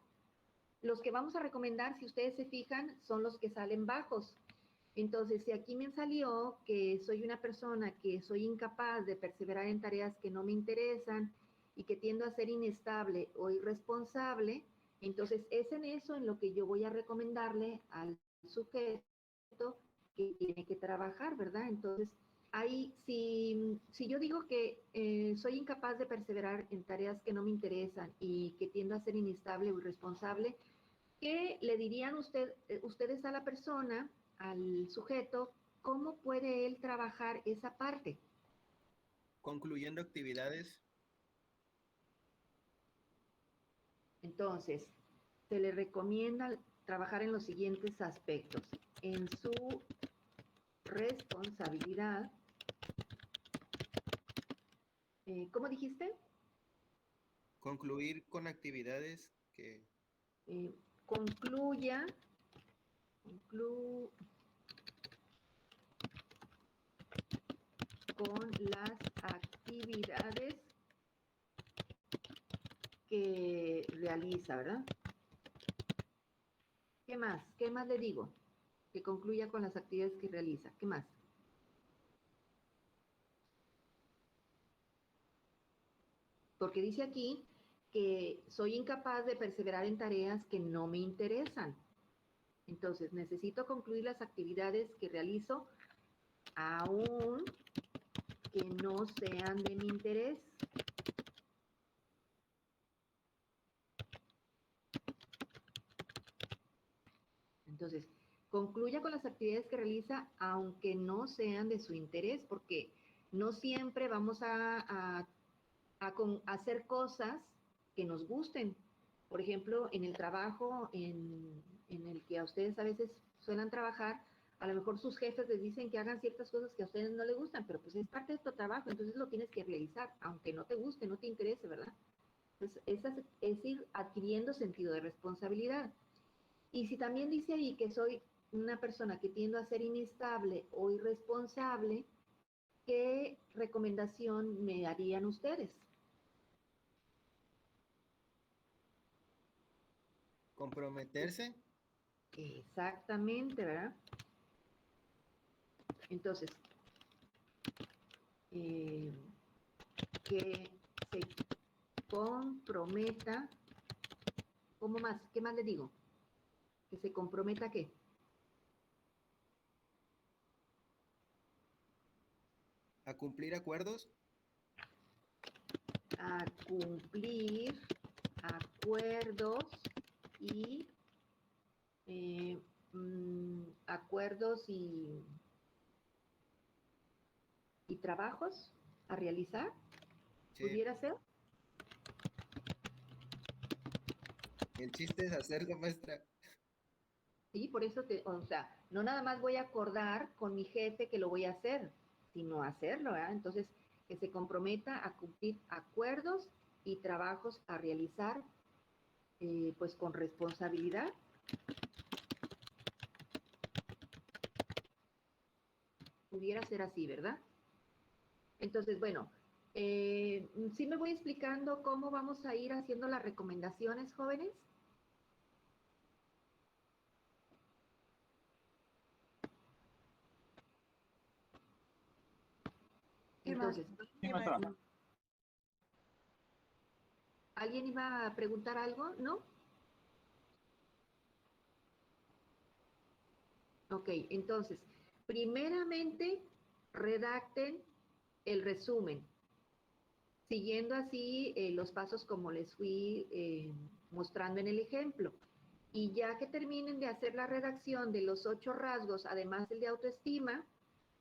Los que vamos a recomendar, si ustedes se fijan, son los que salen bajos. Entonces, si aquí me salió que soy una persona que soy incapaz de perseverar en tareas que no me interesan y que tiendo a ser inestable o irresponsable, entonces es en eso en lo que yo voy a recomendarle al sujeto que tiene que trabajar, ¿verdad? Entonces, ahí, si yo digo que soy incapaz de perseverar en tareas que no me interesan y que tiendo a ser inestable o irresponsable, ¿qué le dirían ustedes a la persona, al sujeto, cómo puede él trabajar esa parte? Concluyendo actividades. Entonces, se le recomienda trabajar en los siguientes aspectos. En su responsabilidad, ¿cómo dijiste? Concluir con actividades que Concluya con las actividades que realiza, ¿verdad? ¿Qué más? ¿Qué más le digo? Que concluya con las actividades que realiza. ¿Qué más? Porque dice aquí que soy incapaz de perseverar en tareas que no me interesan. Entonces, necesito concluir las actividades que realizo aún que no sean de mi interés. Entonces, concluya con las actividades que realiza aunque no sean de su interés, porque no siempre vamos a hacer cosas que nos gusten. Por ejemplo, en el trabajo en el que a ustedes a veces suelen trabajar, a lo mejor sus jefes les dicen que hagan ciertas cosas que a ustedes no les gustan, pero pues es parte de tu trabajo, entonces lo tienes que realizar, aunque no te guste, no te interese, ¿verdad? Entonces, es ir adquiriendo sentido de responsabilidad. Y si también dice ahí que soy una persona que tiendo a ser inestable o irresponsable, ¿qué recomendación me harían ustedes? comprometerse. Exactamente, ¿verdad? Entonces, que se comprometa, ¿cómo más? ¿Qué más le digo? Que se comprometa, ¿qué? A cumplir acuerdos. A cumplir acuerdos y acuerdos y trabajos a realizar, Sí. ¿pudiera ser? El chiste es hacerlo, maestra. Sí, por eso o sea, no nada más voy a acordar con mi jefe que lo voy a hacer, sino hacerlo, ¿verdad? Entonces, que se comprometa a cumplir acuerdos y trabajos a realizar, pues con responsabilidad. Pudiera ser así, ¿verdad? Entonces, bueno, sí me voy explicando cómo vamos a ir haciendo las recomendaciones, jóvenes. Entonces, Sí, maestra. ¿alguien iba a preguntar algo? ¿No? Ok, entonces, primeramente, redacten el resumen, siguiendo así los pasos como les fui mostrando en el ejemplo. Y ya que terminen de hacer la redacción de los 8 rasgos, además del de autoestima,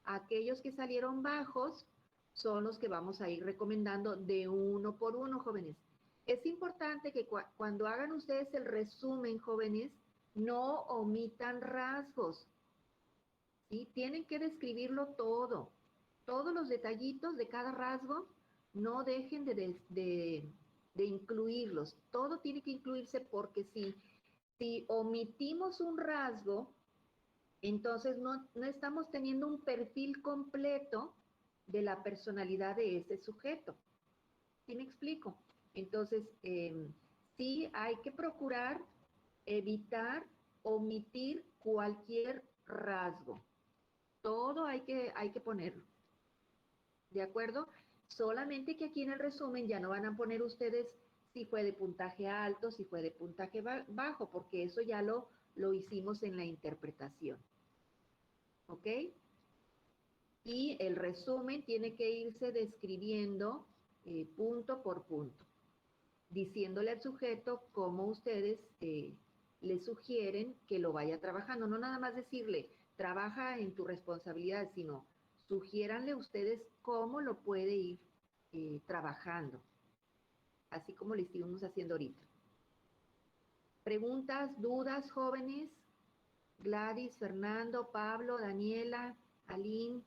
Aquellos que salieron bajos son los que vamos a ir recomendando de uno por uno, jóvenes. Es importante que cuando hagan ustedes el resumen, jóvenes, no omitan rasgos, ¿sí? Tienen que describirlo todo, todos los detallitos de cada rasgo, no dejen de incluirlos. Todo tiene que incluirse porque si omitimos un rasgo, entonces no estamos teniendo un perfil completo de la personalidad de ese sujeto. ¿Sí me explico? Entonces, sí hay que procurar evitar omitir cualquier rasgo. Todo hay que ponerlo. ¿De acuerdo? Solamente que aquí en el resumen ya no van a poner ustedes si fue de puntaje alto, si fue de puntaje bajo, porque eso ya lo hicimos en la interpretación. ¿Ok? Y el resumen tiene que irse describiendo punto por punto, diciéndole al sujeto cómo ustedes le sugieren que lo vaya trabajando. No nada más decirle, trabaja en tu responsabilidad, sino sugiéranle ustedes cómo lo puede ir trabajando, así como lo estuvimos haciendo ahorita. ¿Preguntas, dudas, jóvenes? Gladys, Fernando, Pablo, Daniela, Aline,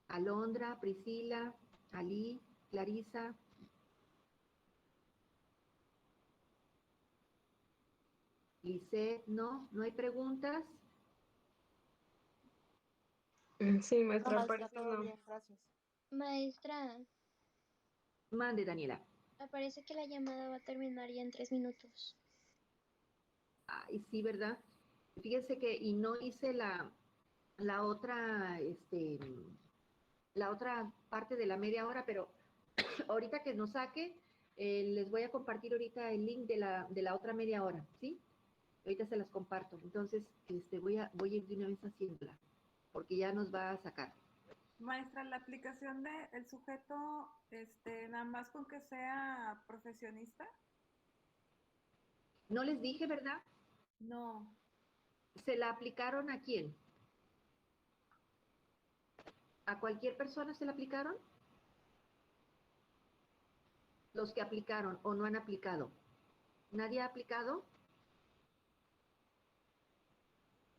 Alondra, Priscila, Ali, Clarisa. Lisette, no hay preguntas. Sí, No, maestra, maestra, parece todo no. bien, gracias. Maestra, Mande, Daniela. me parece que la llamada va a terminar ya en 3 minutos. Ay, sí, ¿verdad? Fíjense que, y no hice la otra, la otra parte de la media hora, pero ahorita que nos saque, les voy a compartir ahorita el link de la otra media hora, ¿sí? Ahorita se las comparto. Entonces, voy a ir de una vez haciéndola, porque ya nos va a sacar. Maestra, la aplicación del sujeto, nada más con que sea profesionista. No les dije, ¿verdad? No. ¿Se la aplicaron a quién? ¿A cualquier persona se la aplicaron? Los que aplicaron o no han aplicado. ¿Nadie ha aplicado?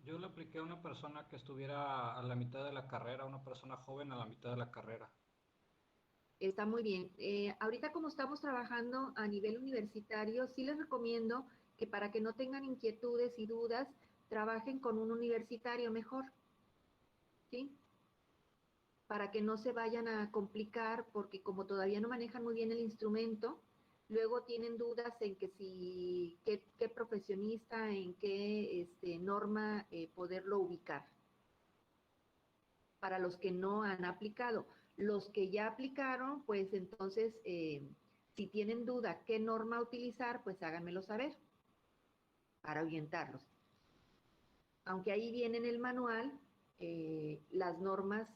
Yo le apliqué a una persona que estuviera a la mitad de la carrera, una persona joven a la mitad de la carrera. Está muy bien. Ahorita como estamos trabajando a nivel universitario, sí les recomiendo que para que no tengan inquietudes y dudas, trabajen con un universitario mejor, ¿sí? Para que no se vayan a complicar, porque como todavía no manejan muy bien el instrumento, luego tienen dudas en que si, qué profesionista, en qué norma poderlo ubicar. Para los que no han aplicado. Los que ya aplicaron, pues entonces, si tienen duda qué norma utilizar, pues háganmelo saber para orientarlos. Aunque ahí viene en el manual las normas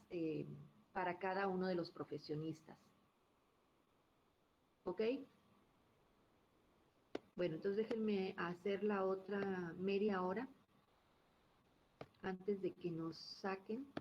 para cada uno de los profesionistas. ¿Ok? Bueno, entonces déjenme hacer la otra media hora antes de que nos saquen.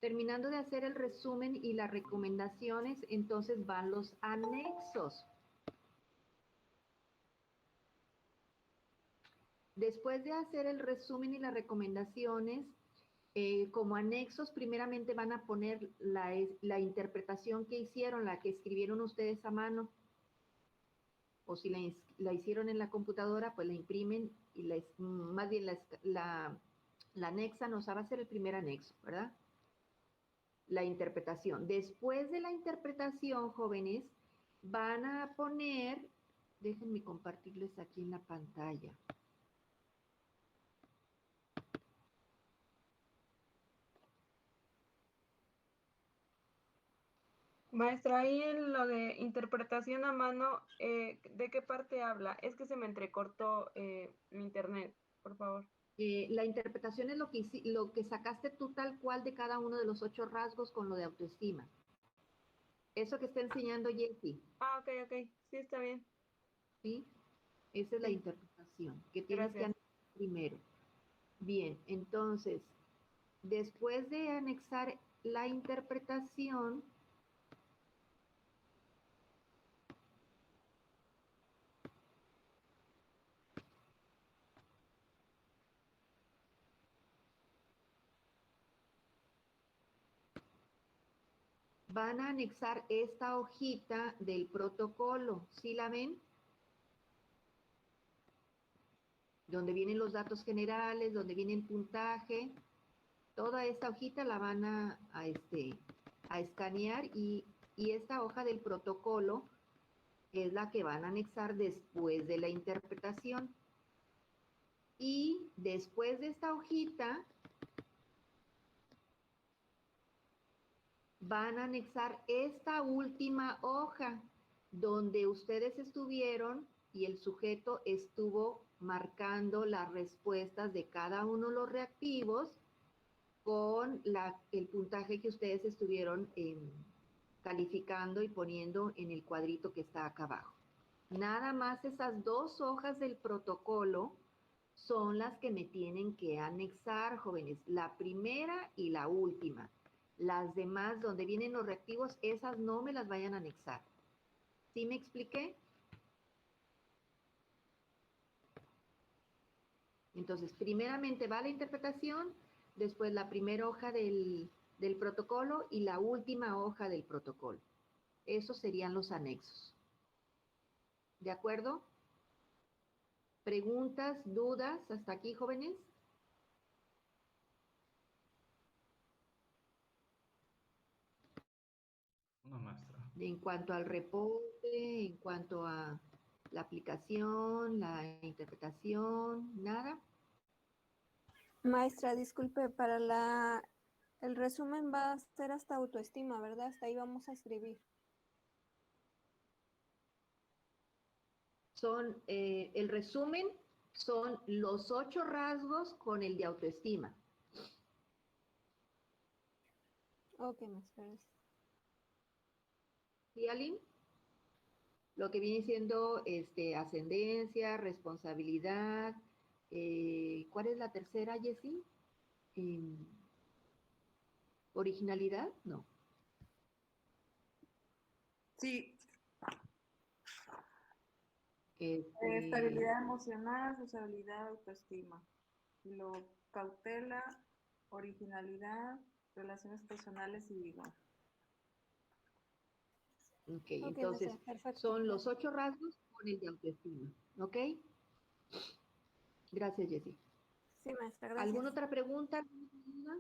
Terminando de hacer el resumen y las recomendaciones, entonces van los anexos. Después de hacer el resumen y las recomendaciones, como anexos, primeramente van a poner la interpretación que hicieron, la que escribieron ustedes a mano, o si la hicieron en la computadora, pues la imprimen y más bien la anexan, o sea, va a ser el primer anexo, ¿verdad? La interpretación. Después de la interpretación, jóvenes, van a poner, déjenme compartirles aquí en la pantalla. Maestra, ahí en lo de interpretación a mano, ¿de qué parte habla? Es que se me entrecortó mi internet, por favor. La interpretación es lo que sacaste tú tal cual de cada uno de los 8 rasgos con lo de autoestima. Eso que está enseñando Jessie. Ah, ok, sí, está bien. ¿Sí? Esa es la Sí. interpretación que tienes que Gracias. anexar primero. Bien, entonces, después de anexar la interpretación, van a anexar esta hojita del protocolo. ¿Sí la ven? Donde vienen los datos generales, donde viene el puntaje. Toda esta hojita la van a escanear y esta hoja del protocolo es la que van a anexar después de la interpretación. Y después de esta hojita van a anexar esta última hoja donde ustedes estuvieron y el sujeto estuvo marcando las respuestas de cada uno de los reactivos con el puntaje que ustedes estuvieron calificando y poniendo en el cuadrito que está acá abajo. Nada más esas 2 hojas del protocolo son las que me tienen que anexar, jóvenes, la primera y la última. Las demás, donde vienen los reactivos, esas no me las vayan a anexar. ¿Sí me expliqué? Entonces, primeramente va la interpretación, después la primera hoja del protocolo y la última hoja del protocolo. Esos serían los anexos. ¿De acuerdo? ¿Preguntas, dudas hasta aquí, jóvenes? No, maestra. En cuanto al reporte, en cuanto a la aplicación, la interpretación, nada. Maestra, disculpe, el resumen va a ser hasta autoestima, ¿verdad? Hasta ahí vamos a escribir. El resumen son los 8 rasgos con el de autoestima. Ok, maestra, gracias. ¿Sí, Aline? Lo que viene siendo ascendencia, responsabilidad. ¿Cuál es la tercera, Jessie? ¿Originalidad? No. Sí, Este, estabilidad emocional, sociabilidad, autoestima. Y lo cautela, originalidad, relaciones personales y vigor. ok, Ok, entonces maestra, perfecto. son los 8 rasgos con el de autoestima. ¿Ok? Gracias, Jessie. Sí, maestra, gracias. ¿Alguna otra pregunta? ¿Alguna duda?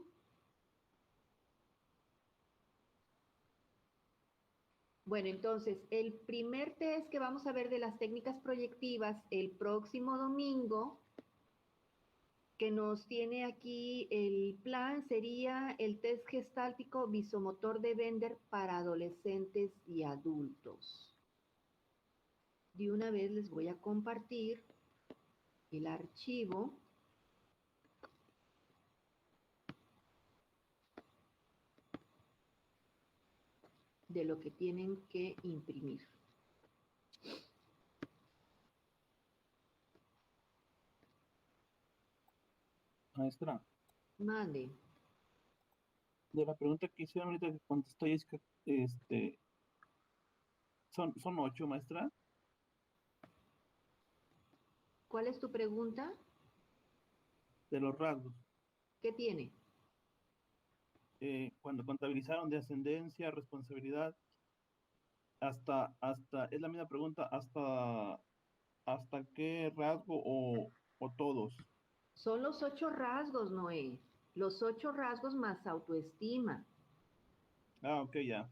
Bueno, entonces, el primer test que vamos a ver de las técnicas proyectivas el próximo domingo, que nos tiene aquí el plan, sería el test gestáltico visomotor de Bender para adolescentes y adultos. De una vez les voy a compartir el archivo. De lo que tienen que imprimir. Maestra, Mande. de la pregunta que hicieron ahorita que contestó Jessica, son 8, maestra. ¿Cuál es tu pregunta? De los rasgos. ¿Qué tiene? Cuando contabilizaron de ascendencia, responsabilidad, es la misma pregunta, hasta qué rasgo o todos. Son los 8 rasgos, Noé. Los 8 rasgos más autoestima. Ah, ok, ya.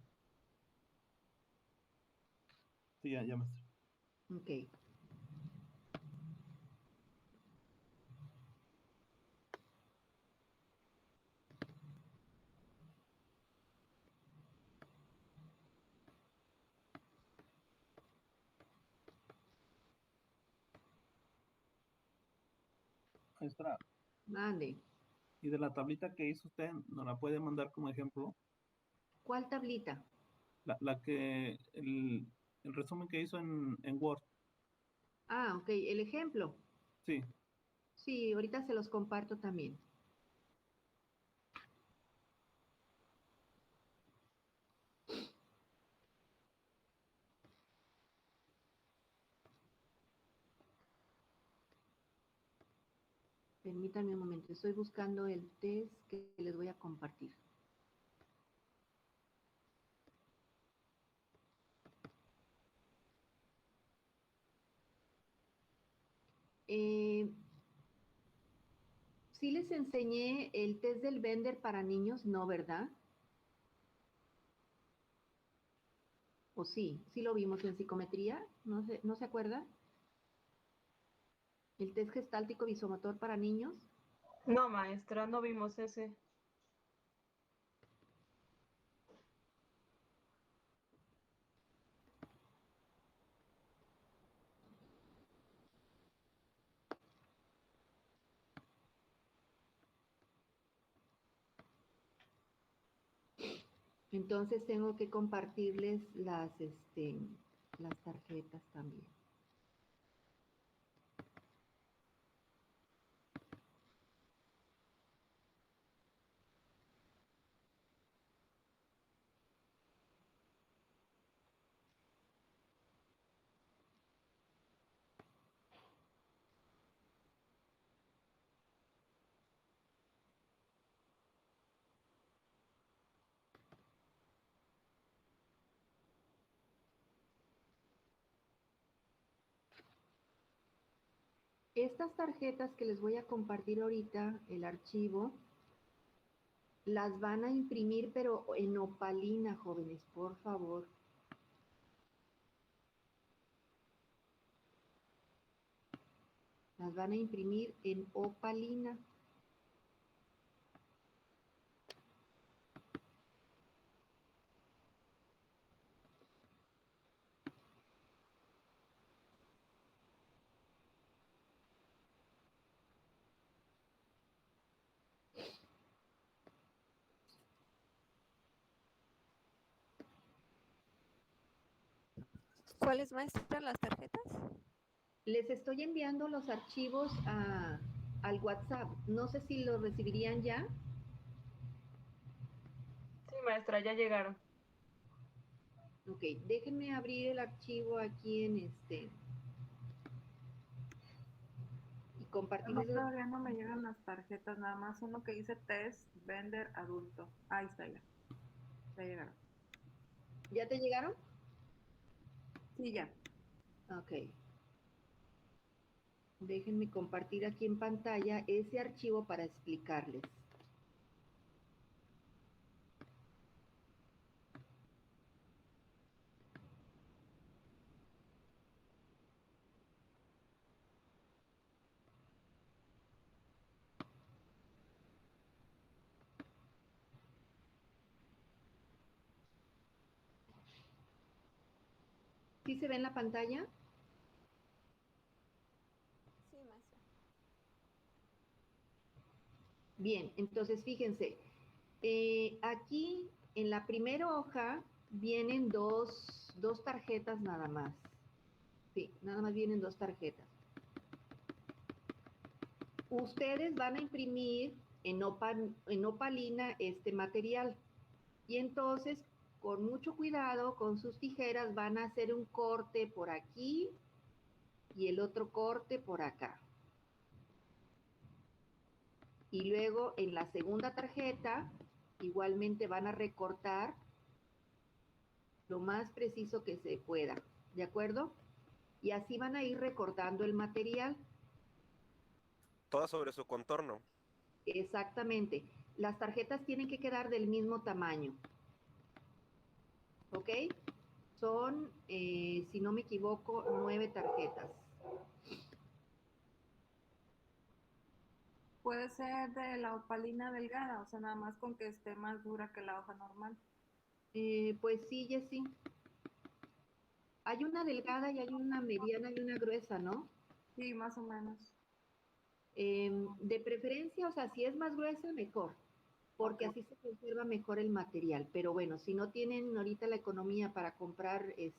Sí, ya, maestra. Ok. Maestra, Mande. y de la tablita que hizo usted, ¿nos la puede mandar como ejemplo? ¿Cuál tablita? El resumen que hizo en Word. Ah, ok. El ejemplo. Sí. Sí, ahorita se los comparto también. Permítanme un momento. Estoy buscando el test que les voy a compartir. Sí les enseñé el test del Bender para niños, ¿no, verdad? ¿O sí? Sí lo vimos en psicometría, ¿no se acuerda? El test gestáltico visomotor para niños. No, maestra, no vimos ese. Entonces tengo que compartirles las tarjetas también. Estas tarjetas que les voy a compartir ahorita, el archivo, las van a imprimir, pero en opalina, jóvenes, por favor. Las van a imprimir en opalina. ¿Cuáles, maestra, las tarjetas? Les estoy enviando los archivos al WhatsApp. No sé si los recibirían ya. Sí, maestra, ya llegaron. Ok, déjenme abrir el archivo aquí en y A mí compartirles. todavía no me llegan las tarjetas, nada más uno que dice test vender adulto. Ahí está ya. Ya llegaron. ¿Ya te llegaron? Sí, ya. Ok. Déjenme compartir aquí en pantalla ese archivo para explicarles. ¿Sí se ve en la pantalla? Sí, maestra. Bien, entonces fíjense, aquí en la primera hoja vienen dos tarjetas nada más. Sí, nada más vienen 2 tarjetas. Ustedes van a imprimir en opalina este material. Y entonces, con mucho cuidado, con sus tijeras, van a hacer un corte por aquí y el otro corte por acá. Y luego en la segunda tarjeta, igualmente van a recortar lo más preciso que se pueda, ¿de acuerdo? Y así van a ir recortando el material. Toda sobre su contorno. Exactamente. Las tarjetas tienen que quedar del mismo tamaño. ¿Ok? Son, si no me equivoco, 9 tarjetas. Puede ser de la opalina delgada, o sea, nada más con que esté más dura que la hoja normal. Pues sí, Jessy. Hay una delgada y hay una mediana y una gruesa, ¿no? Sí, más o menos. De preferencia, o sea, si es más gruesa, mejor, porque Ok. así se conserva mejor el material. Pero bueno, si no tienen ahorita la economía para comprar e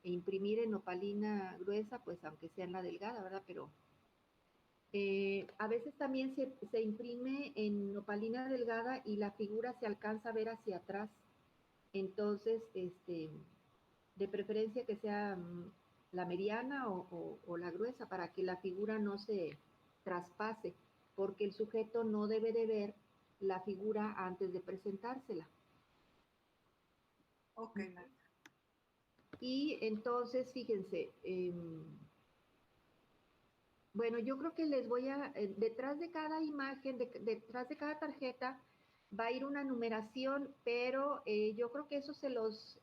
imprimir en opalina gruesa, pues aunque sea en la delgada, ¿verdad? Pero a veces también se imprime en opalina delgada y la figura se alcanza a ver hacia atrás. Entonces, de preferencia que sea la mediana o la gruesa para que la figura no se traspase, porque el sujeto no debe de ver la figura antes de presentársela. Ok, maestra. Y entonces, fíjense, bueno, yo creo que les voy a, detrás de cada imagen, detrás de cada tarjeta, va a ir una numeración, pero yo creo que eso se los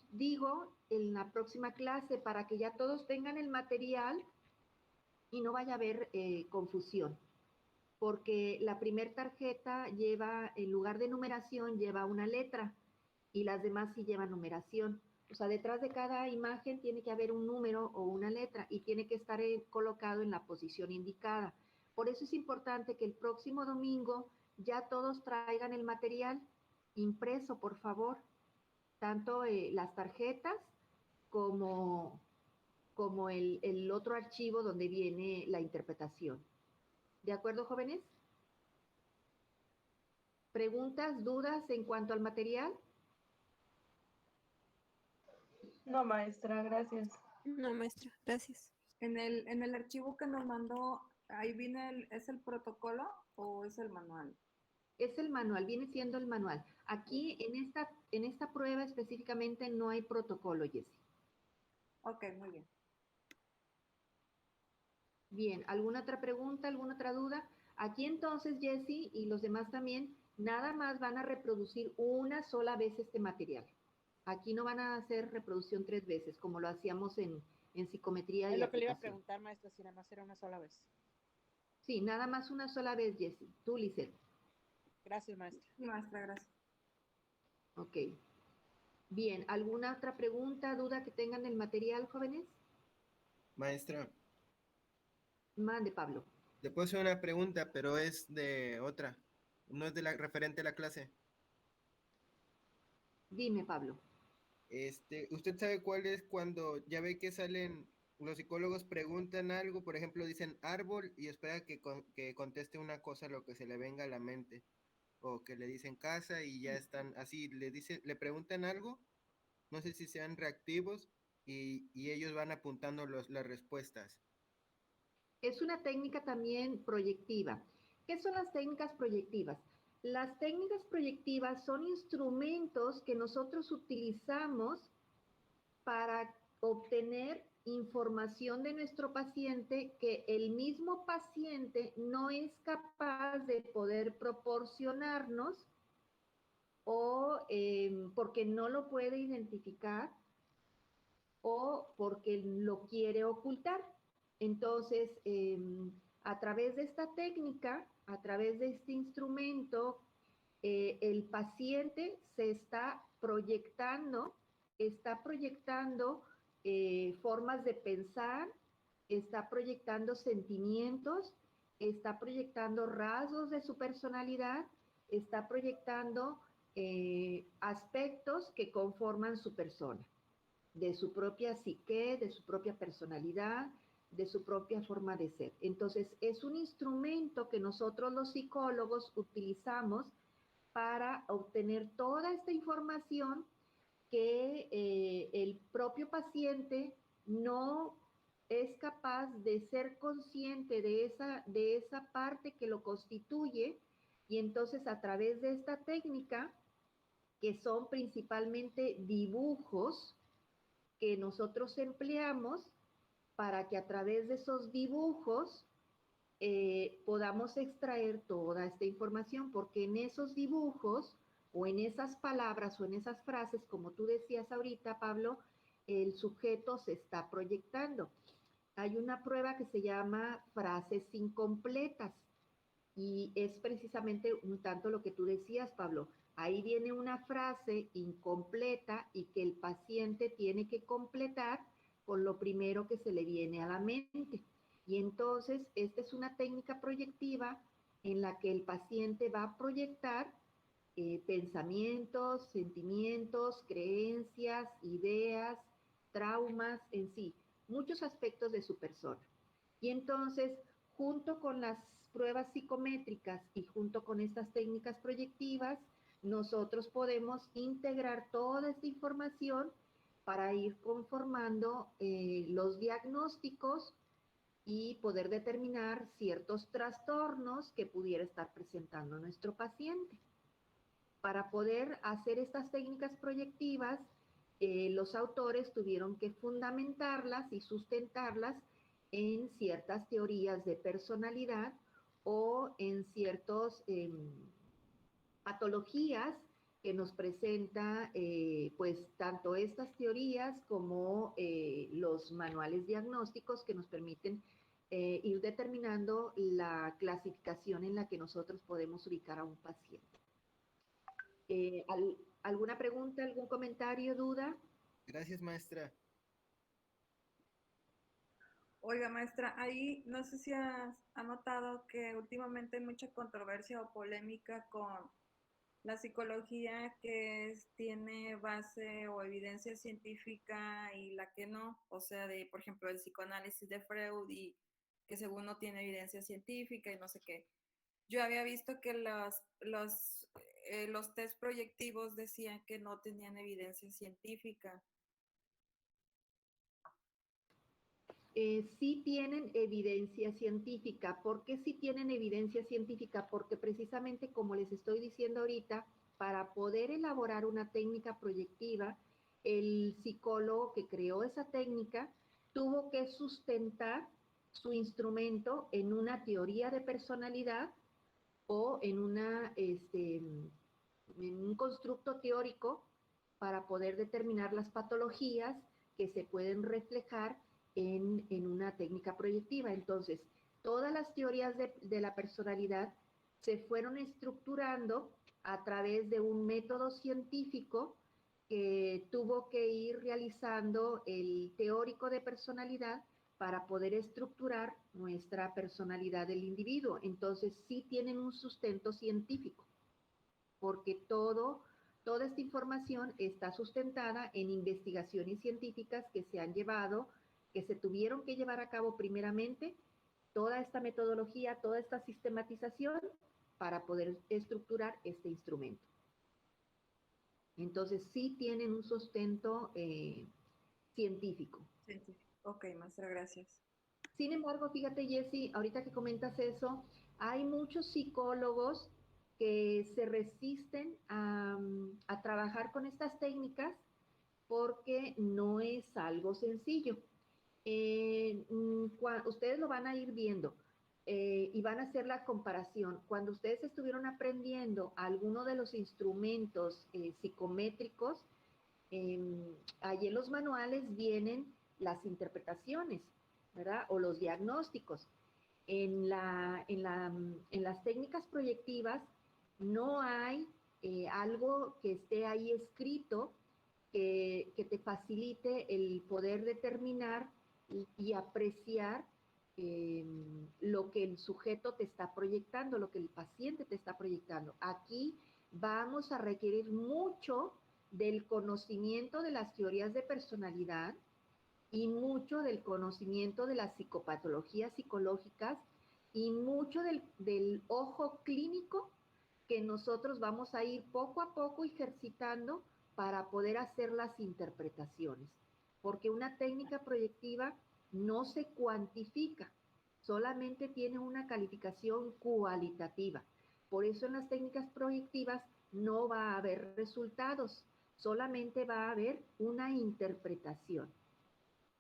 digo en la próxima clase para que ya todos tengan el material y no vaya a haber confusión. Porque la primera tarjeta lleva, en lugar de numeración, lleva una letra y las demás sí llevan numeración. O sea, detrás de cada imagen tiene que haber un número o una letra y tiene que estar colocado en la posición indicada. Por eso es importante que el próximo domingo ya todos traigan el material impreso, por favor, tanto las tarjetas como, como el otro archivo donde viene la interpretación. ¿De acuerdo, jóvenes? ¿Preguntas, dudas en cuanto al material? No, maestra, gracias. No, maestra, gracias. En el archivo que nos mandó, ahí viene ¿es el protocolo o es el manual? Es el manual, viene siendo el manual. Aquí en esta prueba específicamente no hay protocolo, Jessy. Ok, muy bien. Bien, ¿alguna otra pregunta, alguna otra duda? Aquí entonces, Jessy y los demás también, nada más van a reproducir una sola vez este material. Aquí no van a hacer reproducción 3 veces, como lo hacíamos en psicometría Es y lo que le iba a aplicación. preguntar, maestra, si nada más era una sola vez. Sí, nada más una sola vez, Jessy. Tú, Lisette. Gracias, maestra. Sí, maestra, gracias. Ok. Bien, ¿alguna otra pregunta, duda que tengan del material, jóvenes? Maestra, Mande, Pablo. le puedo hacer una pregunta, pero es de otra. No es de la referente a la clase. Dime, Pablo. ¿Usted sabe cuál es cuando ya ve que salen, los psicólogos preguntan algo, por ejemplo, dicen árbol y espera que conteste una cosa lo que se le venga a la mente? O que le dicen casa y ya están así, le preguntan algo, no sé si sean reactivos y ellos van apuntando las respuestas. Es una técnica también proyectiva. ¿Qué son las técnicas proyectivas? Las técnicas proyectivas son instrumentos que nosotros utilizamos para obtener información de nuestro paciente que el mismo paciente no es capaz de poder proporcionarnos o porque no lo puede identificar o porque lo quiere ocultar. Entonces, a través de esta técnica, a través de este instrumento, el paciente se está proyectando formas de pensar, está proyectando sentimientos, está proyectando rasgos de su personalidad, está proyectando aspectos que conforman su persona, de su propia psique, de su propia personalidad, de su propia forma de ser. Entonces, es un instrumento que nosotros los psicólogos utilizamos para obtener toda esta información que el propio paciente no es capaz de ser consciente de esa parte que lo constituye, y entonces a través de esta técnica, que son principalmente dibujos que nosotros empleamos para que a través de esos dibujos podamos extraer toda esta información, porque en esos dibujos o en esas palabras o en esas frases, como tú decías ahorita, Pablo, el sujeto se está proyectando. Hay una prueba que se llama frases incompletas y es precisamente un tanto lo que tú decías, Pablo. Ahí viene una frase incompleta y que el paciente tiene que completar con lo primero que se le viene a la mente. Y entonces, esta es una técnica proyectiva en la que el paciente va a proyectar pensamientos, sentimientos, creencias, ideas, traumas en sí, muchos aspectos de su persona. Y entonces, junto con las pruebas psicométricas y junto con estas técnicas proyectivas, nosotros podemos integrar toda esta información para ir conformando los diagnósticos y poder determinar ciertos trastornos que pudiera estar presentando nuestro paciente. Para poder hacer estas técnicas proyectivas, los autores tuvieron que fundamentarlas y sustentarlas en ciertas teorías de personalidad o en ciertas patologías que nos presenta pues tanto estas teorías como los manuales diagnósticos que nos permiten ir determinando la clasificación en la que nosotros podemos ubicar a un paciente. ¿Alguna pregunta, algún comentario, duda? Gracias, maestra. Oiga, maestra, ahí no sé si ha notado que últimamente hay mucha controversia o polémica con la psicología que tiene base o evidencia científica y la que no, o sea, de, por ejemplo, el psicoanálisis de Freud y que según no tiene evidencia científica y no sé qué. Yo había visto que los test proyectivos decían que no tenían evidencia científica. Sí tienen evidencia científica. ¿Por qué sí tienen evidencia científica? Porque precisamente como les estoy diciendo ahorita, para poder elaborar una técnica proyectiva, el psicólogo que creó esa técnica tuvo que sustentar su instrumento en una teoría de personalidad o en un constructo teórico para poder determinar las patologías que se pueden reflejar en una técnica proyectiva. Entonces, todas las teorías de la personalidad se fueron estructurando a través de un método científico que tuvo que ir realizando el teórico de personalidad para poder estructurar nuestra personalidad del individuo. Entonces, sí tienen un sustento científico, porque toda esta información está sustentada en investigaciones científicas que se han llevado, que se tuvieron que llevar a cabo primeramente, toda esta metodología, toda esta sistematización para poder estructurar este instrumento. Entonces, sí tienen un sustento científico. Científico. Ok, maestra, gracias. Sin embargo, fíjate, Jessy, ahorita que comentas eso, hay muchos psicólogos que se resisten a trabajar con estas técnicas porque no es algo sencillo. Ustedes lo van a ir viendo y van a hacer la comparación. Cuando ustedes estuvieron aprendiendo alguno de los instrumentos psicométricos, allí en los manuales vienen las interpretaciones, ¿verdad? O los diagnósticos. En las técnicas proyectivas no hay algo que esté ahí escrito que te facilite el poder determinar y apreciar lo que el sujeto te está proyectando, lo que el paciente te está proyectando. Aquí vamos a requerir mucho del conocimiento de las teorías de personalidad y mucho del conocimiento de las psicopatologías psicológicas y mucho del ojo clínico que nosotros vamos a ir poco a poco ejercitando para poder hacer las interpretaciones. Porque una técnica proyectiva no se cuantifica, solamente tiene una calificación cualitativa. Por eso en las técnicas proyectivas no va a haber resultados, solamente va a haber una interpretación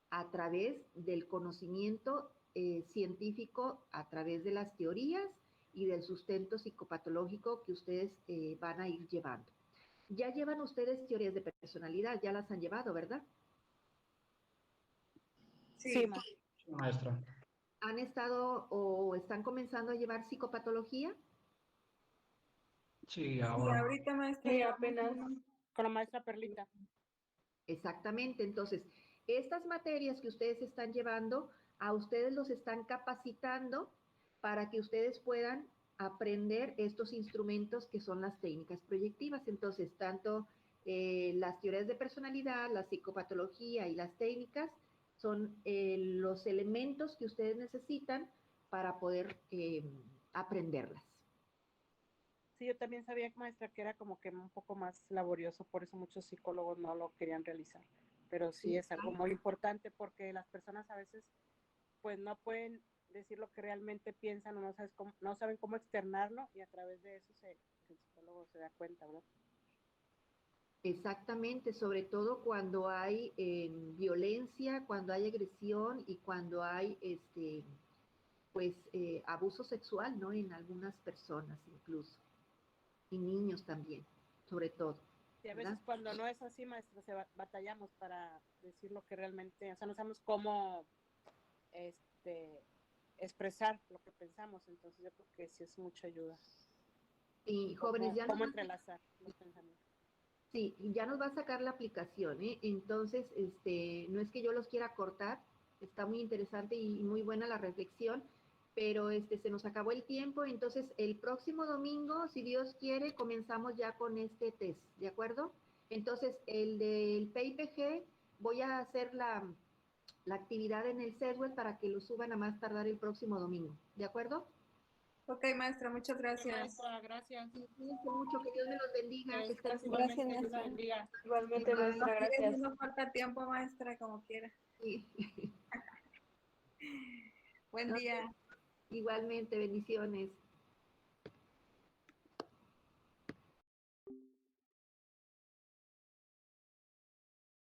a través del conocimiento científico, a través de las teorías y del sustento psicopatológico que ustedes van a ir llevando. Ya llevan ustedes teorías de personalidad, ya las han llevado, ¿verdad? Sí, maestra. ¿Han estado o están comenzando a llevar psicopatología? Sí, Sí, ahora. ahorita maestra. Sí, ya apenas. con la maestra Perlita. Exactamente, entonces, estas materias que ustedes están llevando, a ustedes los están capacitando para que ustedes puedan aprender estos instrumentos que son las técnicas proyectivas. Entonces, tanto las teorías de personalidad, la psicopatología y las técnicas son los elementos que ustedes necesitan para poder aprenderlas. Sí, yo también sabía, maestra, que era como que un poco más laborioso, por eso muchos psicólogos no lo querían realizar. Pero sí es algo muy importante porque las personas a veces pues no pueden decir lo que realmente piensan o no saben cómo externarlo y a través de eso el psicólogo se da cuenta, ¿verdad? Exactamente, sobre todo cuando hay violencia, cuando hay agresión y cuando hay abuso sexual, ¿no? En algunas personas incluso, y niños también, sobre todo. Y a ¿verdad? veces cuando no es así, maestra, batallamos para decir lo que realmente, o sea, no sabemos cómo expresar lo que pensamos, entonces yo creo que sí es mucha ayuda. Y jóvenes, ya ¿Cómo entrelazar los pensamientos? Sí, ya nos va a sacar la aplicación, ¿eh? Entonces, no es que yo los quiera cortar, está muy interesante y muy buena la reflexión, pero se nos acabó el tiempo, entonces el próximo domingo, si Dios quiere, comenzamos ya con este test, ¿de acuerdo? Entonces, el del PIPG, voy a hacer la actividad en el Sedwell para que lo suban a más tardar el próximo domingo, ¿de acuerdo? Ok, maestra, muchas gracias. Maestra, gracias. Cuídense mucho, que Dios me los bendiga. Que estén muy Gracias, bien. maestra. Bendiga. Igualmente, Igual. maestra, gracias. No falta tiempo, maestra, como quiera. Sí. Buen día. Igualmente, bendiciones.